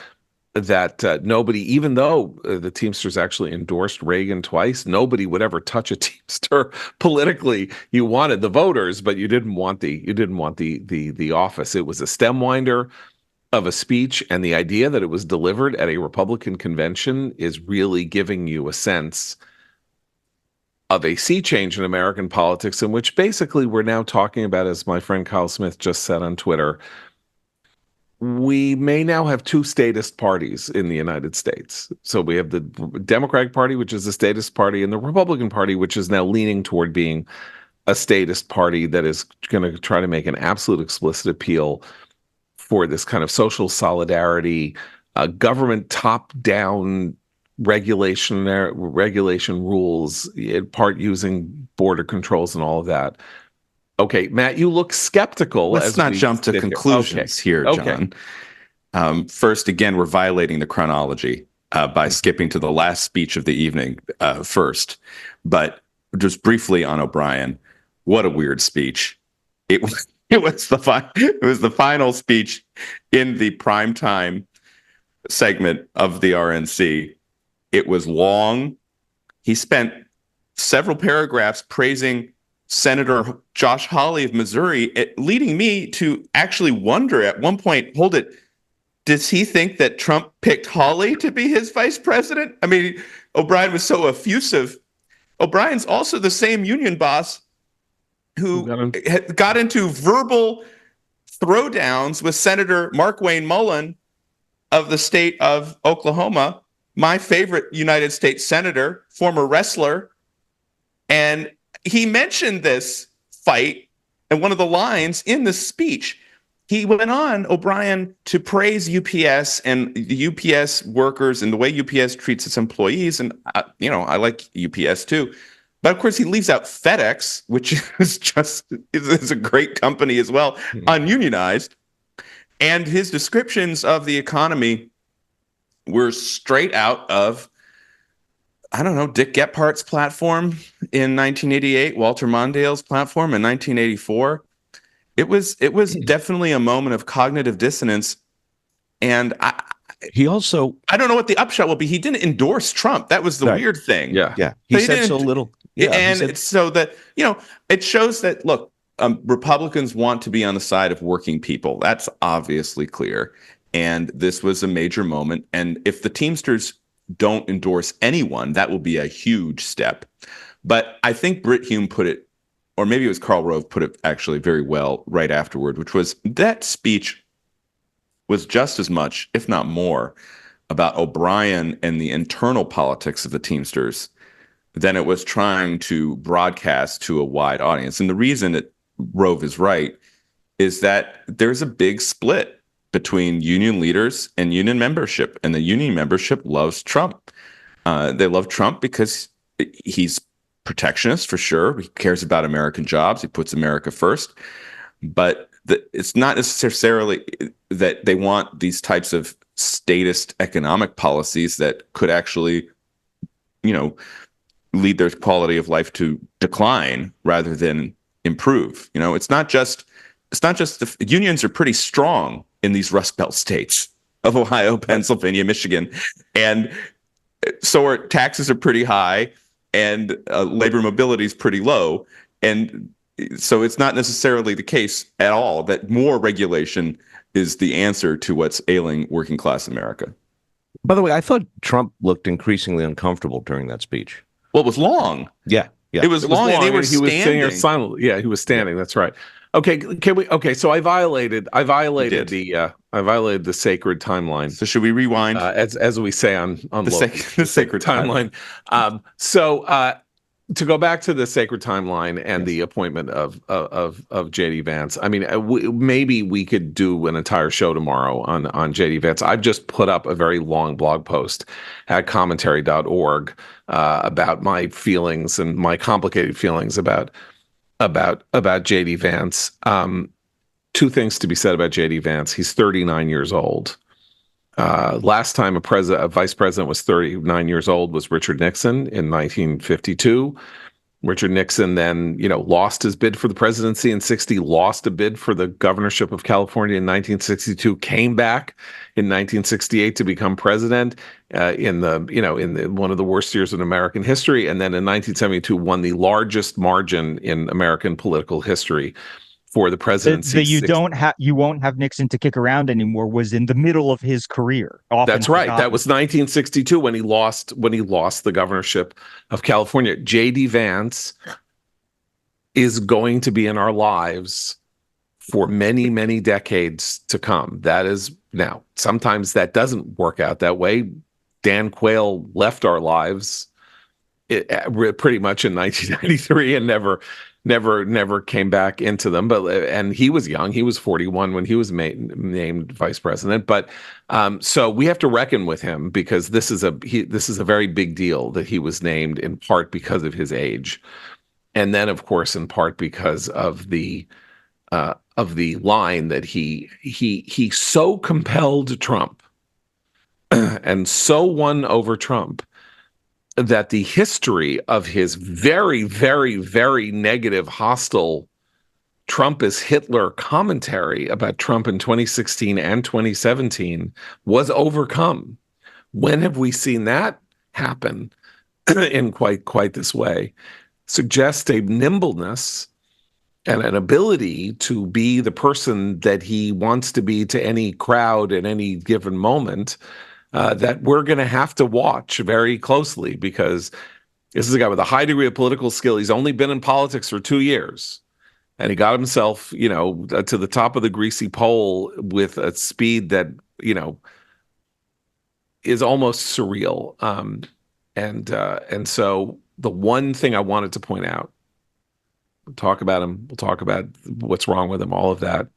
nobody, even though the Teamsters actually endorsed Reagan twice, nobody would ever touch a Teamster politically. You wanted the voters, but you didn't want the office. It was a stem winder of a speech, and the idea that it was delivered at a Republican convention is really giving you a sense of a sea change in American politics, in which basically we're now talking about, as my friend Kyle Smith just said on Twitter, we may now have two statist parties in the United States. So we have the Democratic Party, which is the statist party, and the Republican Party, which is now leaning toward being a statist party that is going to try to make an absolute explicit appeal for this kind of social solidarity, government top-down regulation rules, in part using border controls and all of that. Okay, Matt, you look skeptical. Let's not jump to conclusions here, John. First, again, we're violating the chronology by skipping to the last speech of the evening first. But just briefly on O'Brien, what a weird speech. It was the final speech in the primetime segment of the RNC. It was long. He spent several paragraphs praising Senator Josh Hawley of Missouri, leading me to actually wonder at one point, hold it, does he think that Trump picked Hawley to be his vice president? I mean, O'Brien was so effusive. O'Brien's also the same union boss who got into verbal throwdowns with Senator Mark Wayne Mullen of the state of Oklahoma, my favorite United States senator, former wrestler. And he mentioned this fight and one of the lines in the speech. He went on, O'Brien, to praise UPS and the UPS workers and the way UPS treats its employees. And, I like UPS too. But of course, he leaves out FedEx, which is a great company as well, ununionized. And his descriptions of the economy were straight out of, Dick Gephardt's platform in 1988, Walter Mondale's platform in 1984. It was definitely a moment of cognitive dissonance. And I don't know what the upshot will be. He didn't endorse Trump. That was the weird thing. Yeah. He said so little. Yeah, and so that, it shows that, look, Republicans want to be on the side of working people. That's obviously clear. And this was a major moment. And if the Teamsters don't endorse anyone, that will be a huge step. But I think Brit Hume put it, or maybe it was Karl Rove put it actually very well right afterward, which was that speech was just as much, if not more, about O'Brien and the internal politics of the Teamsters than it was trying to broadcast to a wide audience. And the reason that Rove is right is that there's a big split between union leaders and union membership, and the union membership loves Trump. They love Trump because he's protectionist for sure. He cares about American jobs. He puts America first. But it's not necessarily that they want these types of statist economic policies that could actually, lead their quality of life to decline rather than improve. It's not just the unions are pretty strong in these Rust Belt states of Ohio, Pennsylvania, Michigan, and so taxes are pretty high, and labor mobility is pretty low, and so it's not necessarily the case at all that more regulation is the answer to what's ailing working class America. By the way, I thought Trump looked increasingly uncomfortable during that speech. Well, it was long. Yeah. It was long, and he was sitting there silently. Yeah, he was standing. That's right. Okay, so I violated the sacred timeline. So should we rewind? As we say on the sacred timeline. To go back to the sacred timeline and the appointment of JD Vance. I mean, maybe we could do an entire show tomorrow on JD Vance. I've just put up a very long blog post at commentary.org about my feelings and my complicated feelings about JD Vance. Two things to be said about JD Vance. He's 39 years old. Last time a vice president was 39 years old was Richard Nixon in 1952. Richard Nixon then, lost his bid for the presidency in 60, lost a bid for the governorship of California in 1962, came back in 1968 to become president in one of the worst years in American history, and then in 1972 won the largest margin in American political history for the presidency. You won't have Nixon to kick around anymore was in the middle of his career. That's right. That was 1962 when he lost the governorship of California. J.D. Vance is going to be in our lives for many, many decades to come. That is now. Sometimes that doesn't work out that way. Dan Quayle left our lives pretty much in 1993 and never came back into them. And he was young. He was 41 when he was named vice president. But so we have to reckon with him, because this is a very big deal that he was named, in part because of his age, and then of course in part because of the line that he so compelled Trump and so won over Trump that the history of his very, very, very negative, hostile Trump is Hitler commentary about Trump in 2016 and 2017 was overcome. When have we seen that happen in quite this way? Suggests a nimbleness and an ability to be the person that he wants to be to any crowd at any given moment, that we're going to have to watch very closely, because this is a guy with a high degree of political skill. He's only been in politics for 2 years, and he got himself, to the top of the greasy pole with a speed that, is almost surreal. And so the one thing I wanted to point out, we'll talk about him, we'll talk about what's wrong with him, all of that.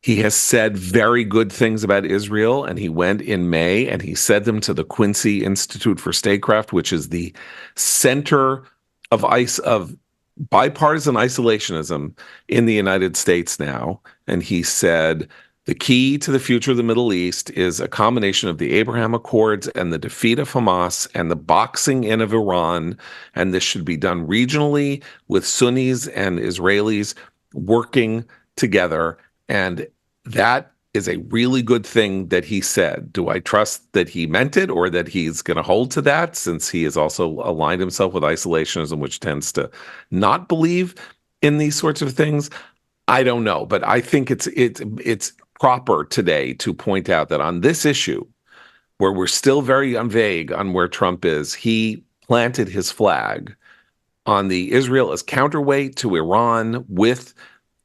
He has said very good things about Israel, and he went in May and he said them to the Quincy Institute for Statecraft, which is the center of bipartisan isolationism in the United States now. And he said, the key to the future of the Middle East is a combination of the Abraham Accords and the defeat of Hamas and the boxing in of Iran. And this should be done regionally with Sunnis and Israelis working together. And that is a really good thing that he said. Do I trust that he meant it, or that he's going to hold to that, since he has also aligned himself with isolationism, which tends to not believe in these sorts of things? I don't know, but I think it's proper today to point out that on this issue, where we're still very vague on where Trump is, he planted his flag on the Israel as counterweight to Iran with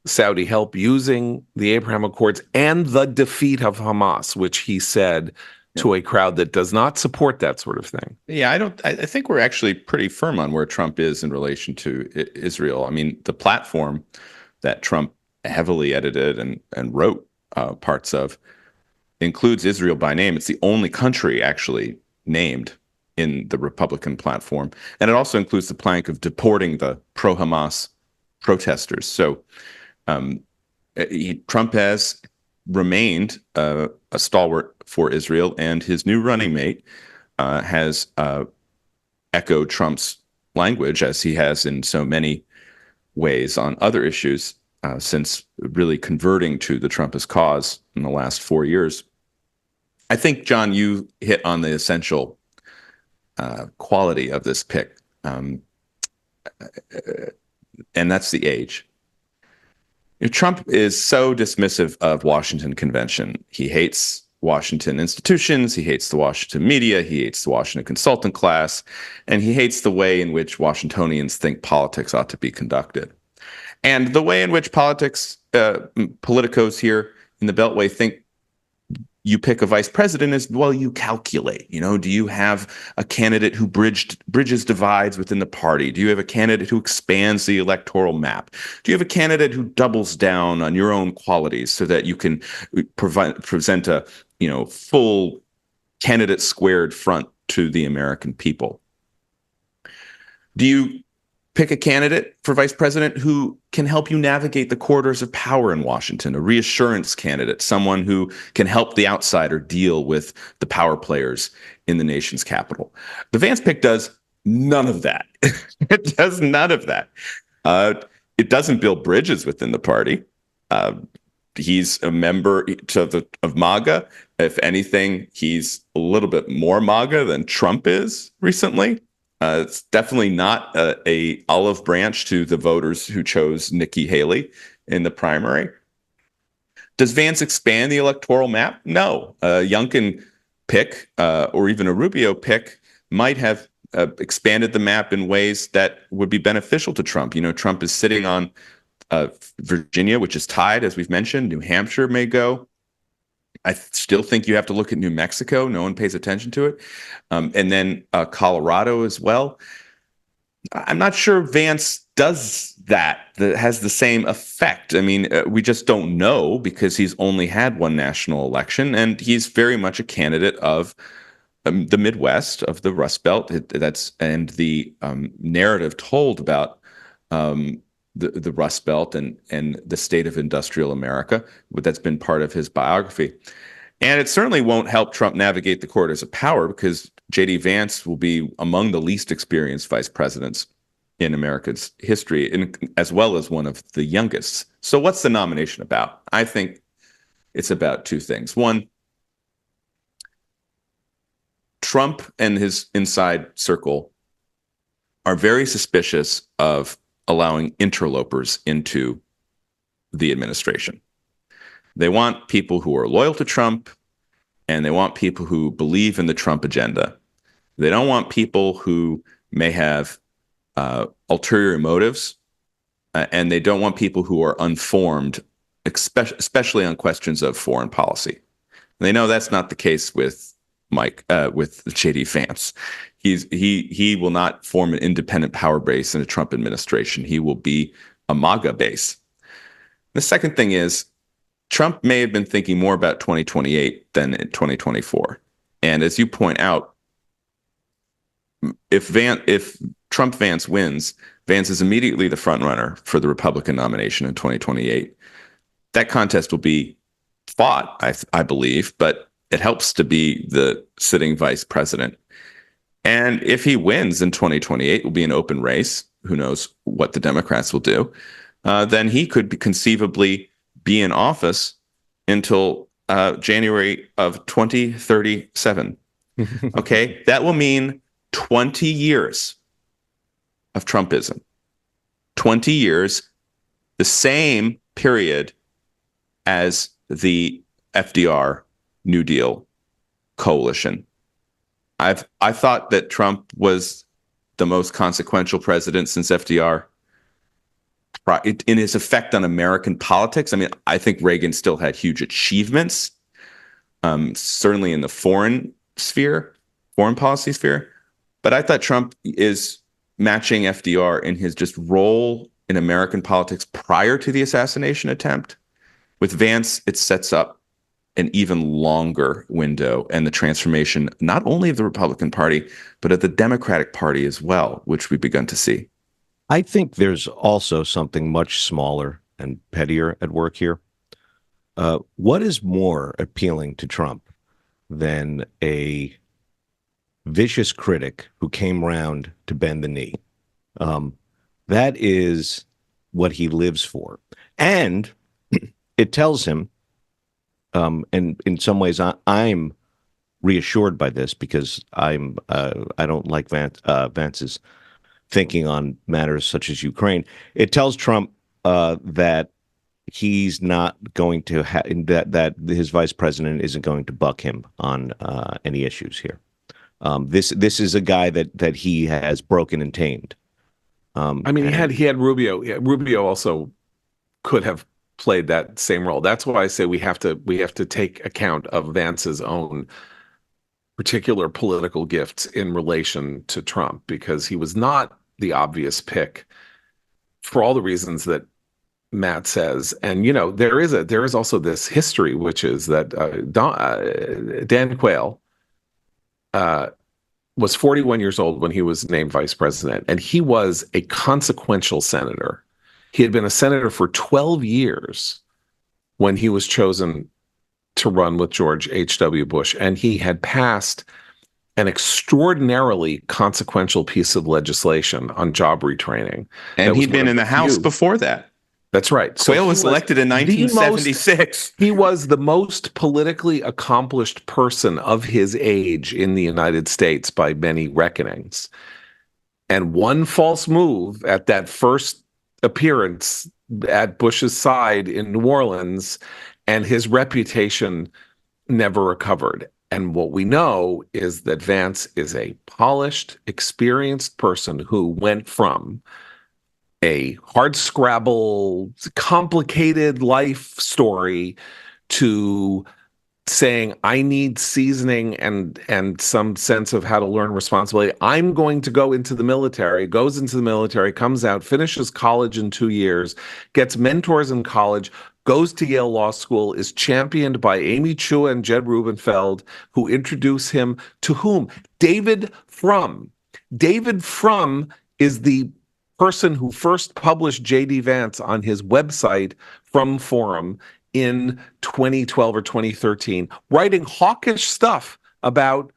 Saudi help, using the Abraham Accords and the defeat of Hamas, which he said to a crowd that does not support that sort of thing. Yeah, I think we're actually pretty firm on where Trump is in relation to Israel. I mean, the platform that Trump heavily edited and wrote parts of includes Israel by name. It's the only country actually named in the Republican platform. And it also includes the plank of deporting the pro-Hamas protesters. So Trump has remained a stalwart for Israel, and his new running mate has echoed Trump's language, as he has in so many ways on other issues since really converting to the Trumpist cause in the last 4 years. I think, John, you hit on the essential quality of this pick, and that's the age. Trump is so dismissive of Washington Convention. He hates Washington institutions. He hates the Washington media. He hates the Washington consultant class. And he hates the way in which Washingtonians think politics ought to be conducted. And the way in which politicos here in the Beltway think you pick a vice president is, well, you calculate. Do you have a candidate who bridges divides within the party? Do you have a candidate who expands the electoral map? Do you have a candidate who doubles down on your own qualities so that you can present a full candidate squared front to the American people? Do you pick a candidate for vice president who can help you navigate the corridors of power in Washington, a reassurance candidate, someone who can help the outsider deal with the power players in the nation's capital? The Vance pick does None of that. It does none of that. It doesn't build bridges within the party. He's a member of MAGA. If anything, he's a little bit more MAGA than Trump is recently. It's definitely not a olive branch to the voters who chose Nikki Haley in the primary. Does Vance expand the electoral map? No. A Youngkin pick or even a Rubio pick might have expanded the map in ways that would be beneficial to Trump. Trump is sitting on Virginia, which is tied, as we've mentioned. New Hampshire may go. I still think you have to look at New Mexico. No one pays attention to it. And then Colorado as well. I'm not sure Vance does that has the same effect. I mean, we just don't know because he's only had one national election, and he's very much a candidate of the Midwest, of the Rust Belt. And the narrative told about the Rust Belt and the state of industrial America, that's been part of his biography. And it certainly won't help Trump navigate the corridors of power because J.D. Vance will be among the least experienced vice presidents in America's history, as well as one of the youngest. So what's the nomination about? I think it's about two things. One, Trump and his inside circle are very suspicious of allowing interlopers into the administration. They want people who are loyal to Trump, and they want people who believe in the Trump agenda. They don't want people who may have ulterior motives, and they don't want people who are unformed, especially on questions of foreign policy. And they know that's not the case with with J.D. Vance. He will not form an independent power base in a Trump administration. He will be a MAGA base. The second thing is Trump may have been thinking more about 2028 than in 2024. And as you point out, if Trump Vance wins, Vance is immediately the front runner for the Republican nomination in 2028. That contest will be fought, I believe, but it helps to be the sitting vice president. And if he wins in 2028, it will be an open race. Who knows what the Democrats will do? Then he could conceivably be in office until January of 2037. Okay, that will mean 20 years of Trumpism. 20 years, the same period as the FDR New Deal coalition. I thought that Trump was the most consequential president since FDR in his effect on American politics. I mean, I think Reagan still had huge achievements, certainly in the foreign policy sphere. But I thought Trump is matching FDR in his just role in American politics prior to the assassination attempt. With Vance, it sets up an even longer window and the transformation not only of the Republican Party, but of the Democratic Party as well, which we've begun to see. I think there's also something much smaller and pettier at work here. What is more appealing to Trump than a vicious critic who came round to bend the knee? That is what he lives for. And it tells him, and in some ways I'm reassured by this because I don't like Vance's thinking on matters such as Ukraine. It tells Trump that he's not going to that his vice president isn't going to buck him on any issues here. This is a guy that he has broken and tamed. I mean, he had Rubio. Yeah, Rubio also could have played that same role. That's why I say we have to take account of Vance's own particular political gifts in relation to Trump, because he was not the obvious pick for all the reasons that Matt says. And there is also this history, which is that Dan Quayle was 41 years old when he was named vice president, and he was a consequential senator. He had been a senator for 12 years when he was chosen to run with George H.W. Bush, and he had passed an extraordinarily consequential piece of legislation on job retraining. And he'd been in the House before that. That's right. Quayle was elected in 1976. He was the most politically accomplished person of his age in the United States by many reckonings. And one false move at that first appearance at Bush's side in New Orleans, and his reputation never recovered. And what we know is that Vance is a polished, experienced person who went from a hardscrabble, complicated life story to saying, I need seasoning and some sense of how to learn responsibility. I'm going to go into the military, goes into the military, comes out, finishes college in 2 years, gets mentors in college, goes to Yale Law School, is championed by Amy Chua and Jed Rubenfeld, who introduce him to whom? David Frum. David Frum is the person who first published J.D. Vance on his website, Frum Forum, in 2012 or 2013, writing hawkish stuff about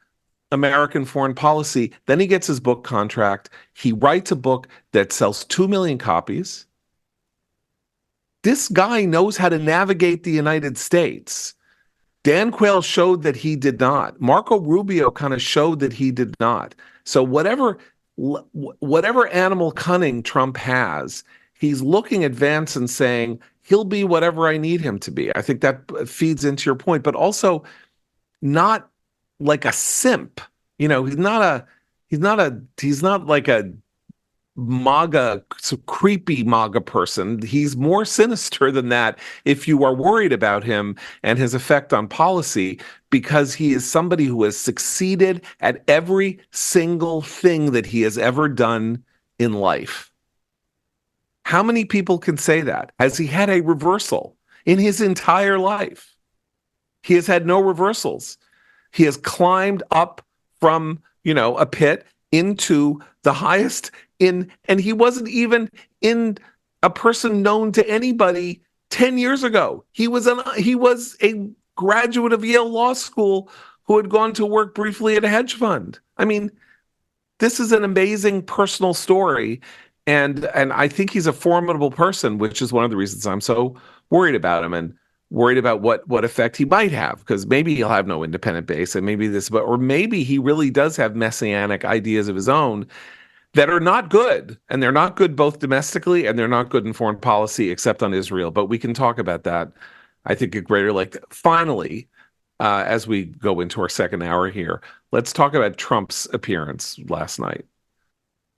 American foreign policy. Then he gets his book contract. He writes a book that sells 2 million copies. This guy knows how to navigate the United States. Dan Quayle showed that he did not. Marco Rubio kind of showed that he did not. So whatever animal cunning Trump has, he's looking at Vance and saying, he'll be whatever I need him to be. I think that feeds into your point, but also not like a simp. You know, he's not like a MAGA, so creepy MAGA person. He's more sinister than that if you are worried about him and his effect on policy, because he is somebody who has succeeded at every single thing that he has ever done in life. How many people can say that? Has he had a reversal in his entire life? He has had no reversals. He has climbed up from, a pit into the highest and he wasn't even in a person known to anybody 10 years ago. He was a graduate of Yale Law School who had gone to work briefly at a hedge fund. I mean, this is an amazing personal story. And I think he's a formidable person, which is one of the reasons I'm so worried about him and worried about what effect he might have, because maybe he'll have no independent base, and or maybe he really does have messianic ideas of his own that are not good, and they're not good both domestically and they're not good in foreign policy, except on Israel. But we can talk about that, I think, at greater length. Finally, as we go into our second hour here, let's talk about Trump's appearance last night.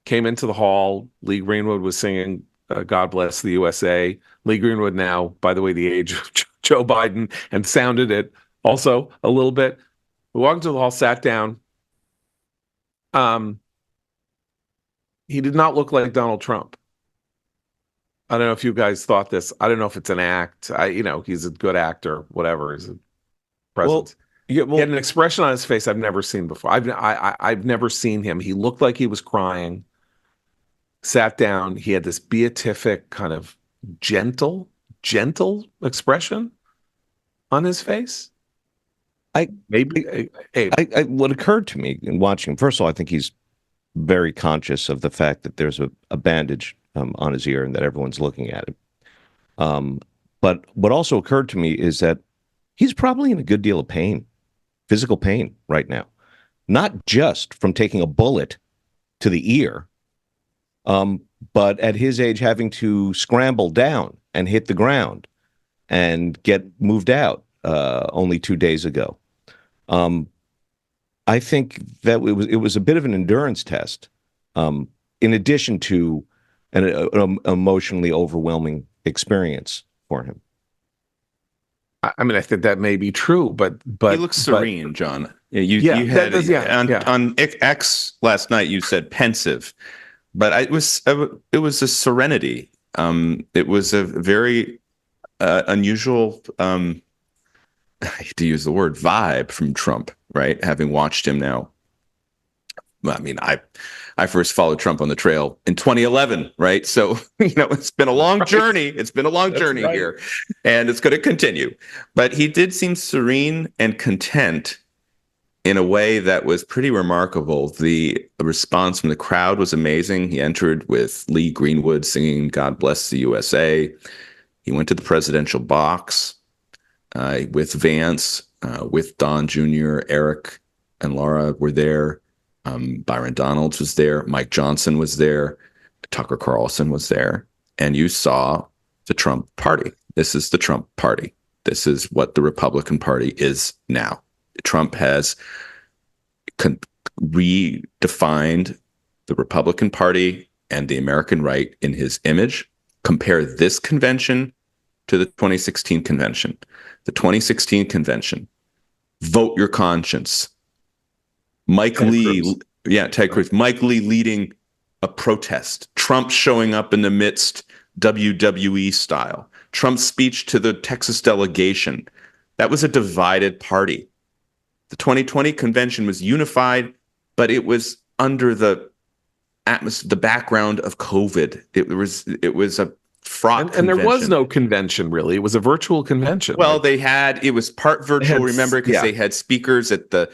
Came into the hall. Lee Greenwood was singing God Bless the USA. Lee Greenwood now, by the way, the age of Joe Biden, and sounded it also a little bit. We walked into the hall, sat down. He did not look like Donald Trump. I don't know if you guys thought this. I don't know if it's an act. He's a good actor, whatever. He's a presence. He had an expression on his face I've never seen before. I've never seen him. He looked like he was crying. Sat down. He had this beatific kind of gentle expression on his face. What occurred to me in watching him, first of all, I think he's very conscious of the fact that there's a bandage on his ear and that everyone's looking at him. But what also occurred to me is that he's probably in a good deal of pain, physical pain right now, not just from taking a bullet to the ear, but at his age having to scramble down and hit the ground and get moved out only 2 days ago. I think that it was a bit of an endurance test, in addition to an emotionally overwhelming experience for him. I mean, I think that may be true, but he looks serene, John. You had on X last night. You said pensive, but it was a serenity. It was a very unusual. I hate to use the word vibe from Trump, right? Having watched him now. I mean, I first followed Trump on the trail in 2011, right? So, it's been a long journey. It's been a long journey here, and it's going to continue. But he did seem serene and content. in a way that was pretty remarkable. The response from the crowd was amazing. He entered with Lee Greenwood singing "God Bless the USA." He went to the presidential box with Vance, with Don Jr., Eric and Laura were there. Byron Donalds was there. Mike Johnson was there. Tucker Carlson was there. And you saw the Trump party. This is the Trump party. This is what the Republican Party is now. Trump has redefined the Republican Party and the American right in his image. Compare this convention to the 2016 convention. The 2016 convention, vote your conscience. Ted Cruz. Mike Lee leading a protest. Trump showing up in the midst, WWE style. Trump's speech to the Texas delegation. That was a divided party. The 2020 convention was unified, but it was under the background of COVID. It was a fraught and there was no convention, really. It was a virtual convention. Well, it was part virtual, remember, because they had speakers at the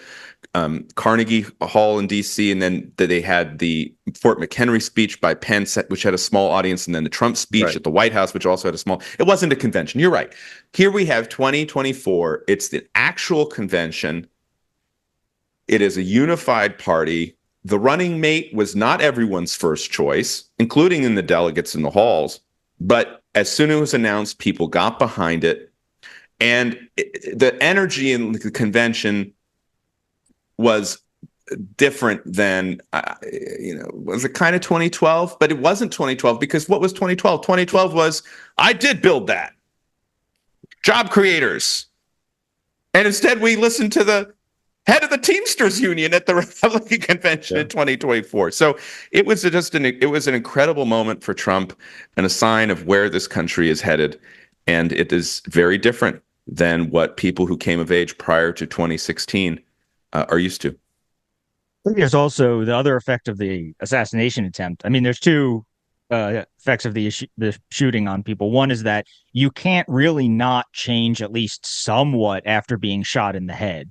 Carnegie Hall in D.C., and then they had the Fort McHenry speech by Pence, which had a small audience, and then the Trump speech at the White House, which also had a small. It wasn't a convention. You're right. Here we have 2024. It's the actual convention. It is a unified party. The running mate was not everyone's first choice, including in the delegates in the halls. But as soon as it was announced, people got behind it. And the energy in the convention was different than, was it kind of 2012? But it wasn't 2012, because what was 2012? 2012 was, I did build that. Job creators. And instead we listened to the head of the Teamsters union at the Republican convention in 2024. So it was it was an incredible moment for Trump and a sign of where this country is headed. And it is very different than what people who came of age prior to 2016 are used to. I think there's also the other effect of the assassination attempt. I mean, there's two effects of the shooting on people. One is that you can't really not change at least somewhat after being shot in the head.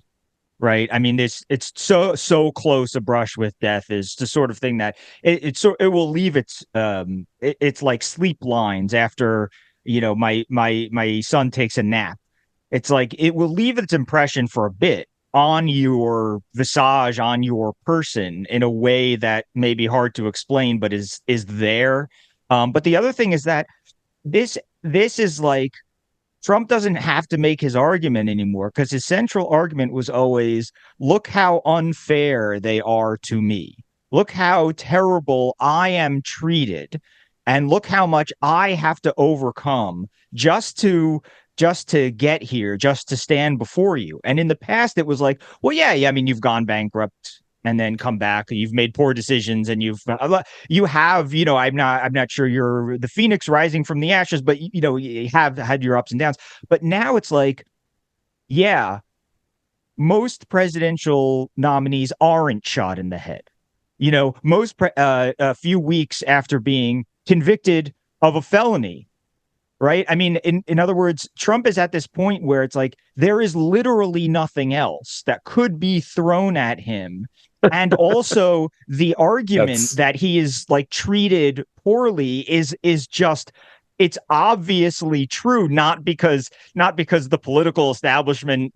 Right. I mean, it's so close a brush with death is the sort of thing that it will leave it's like sleep lines after, my son takes a nap. It's like it will leave its impression for a bit on your visage, on your person, in a way that may be hard to explain, but is there. But the other thing is that this is like, Trump doesn't have to make his argument anymore, because his central argument was always, look how unfair they are to me. Look how terrible I am treated. And look how much I have to overcome just to get here, just to stand before you. And in the past, it was like, well, yeah, I mean, you've gone bankrupt and then come back. You've made poor decisions, and you have, I'm not sure you're the phoenix rising from the ashes, but you have had your ups and downs. But now it's like, yeah, most presidential nominees aren't shot in the head. Most a few weeks after being convicted of a felony. Right. I mean, in other words, Trump is at this point where it's like there is literally nothing else that could be thrown at him. And also the argument that he is like treated poorly is just, it's obviously true, not because the political establishment,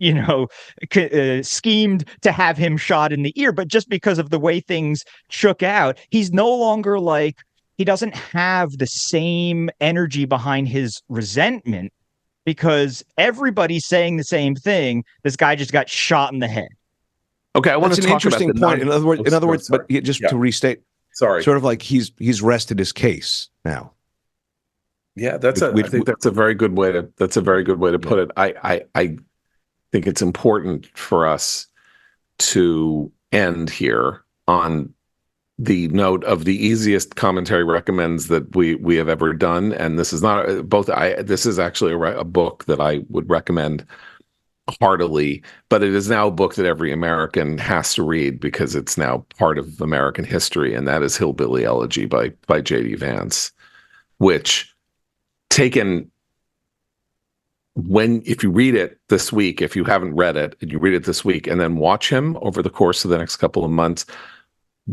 schemed to have him shot in the ear, but just because of the way things shook out. He's no longer like, he doesn't have the same energy behind his resentment, because everybody's saying the same thing. This guy just got shot in the head. Okay, I want to talk about an interesting point. In other words, but just to restate, sort of like he's rested his case now. Yeah, I think that's a very good way to put it. I think it's important for us to end here on the note of the easiest commentary recommends that we have ever done, and this is not this is actually a book that I would recommend heartily, but it is now a book that every American has to read because it's now part of American history, and that is Hillbilly Elegy by J.D. Vance, which, taken if you read it this week, if you haven't read it and you read it this week, and then watch him over the course of the next couple of months,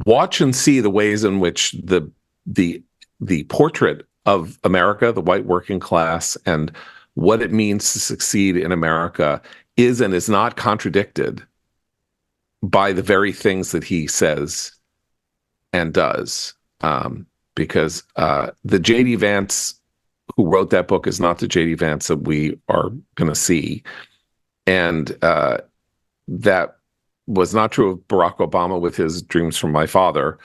watch and see the ways in which the portrait of America, the white working class, and what it means to succeed in America is and is not contradicted by the very things that he says and does. Because the J.D. Vance who wrote that book is not the J.D. Vance that we are going to see. And that was not true of Barack Obama with his Dreams from My Father.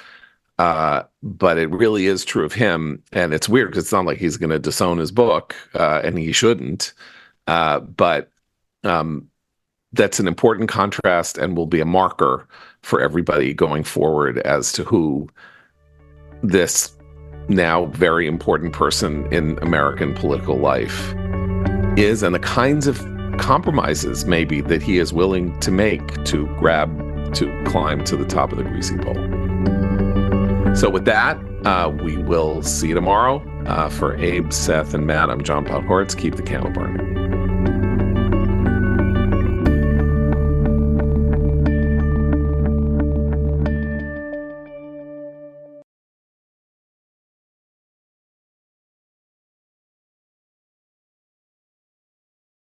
But it really is true of him. And it's weird because it's not like he's going to disown his book, and he shouldn't. But that's an important contrast and will be a marker for everybody going forward as to who this now very important person in American political life is, and the kinds of compromises maybe that he is willing to make to climb to the top of the greasy pole. So with that, we will see you tomorrow. For Abe, Seth, and Matt, I'm John Podhoretz. Keep the candle burning.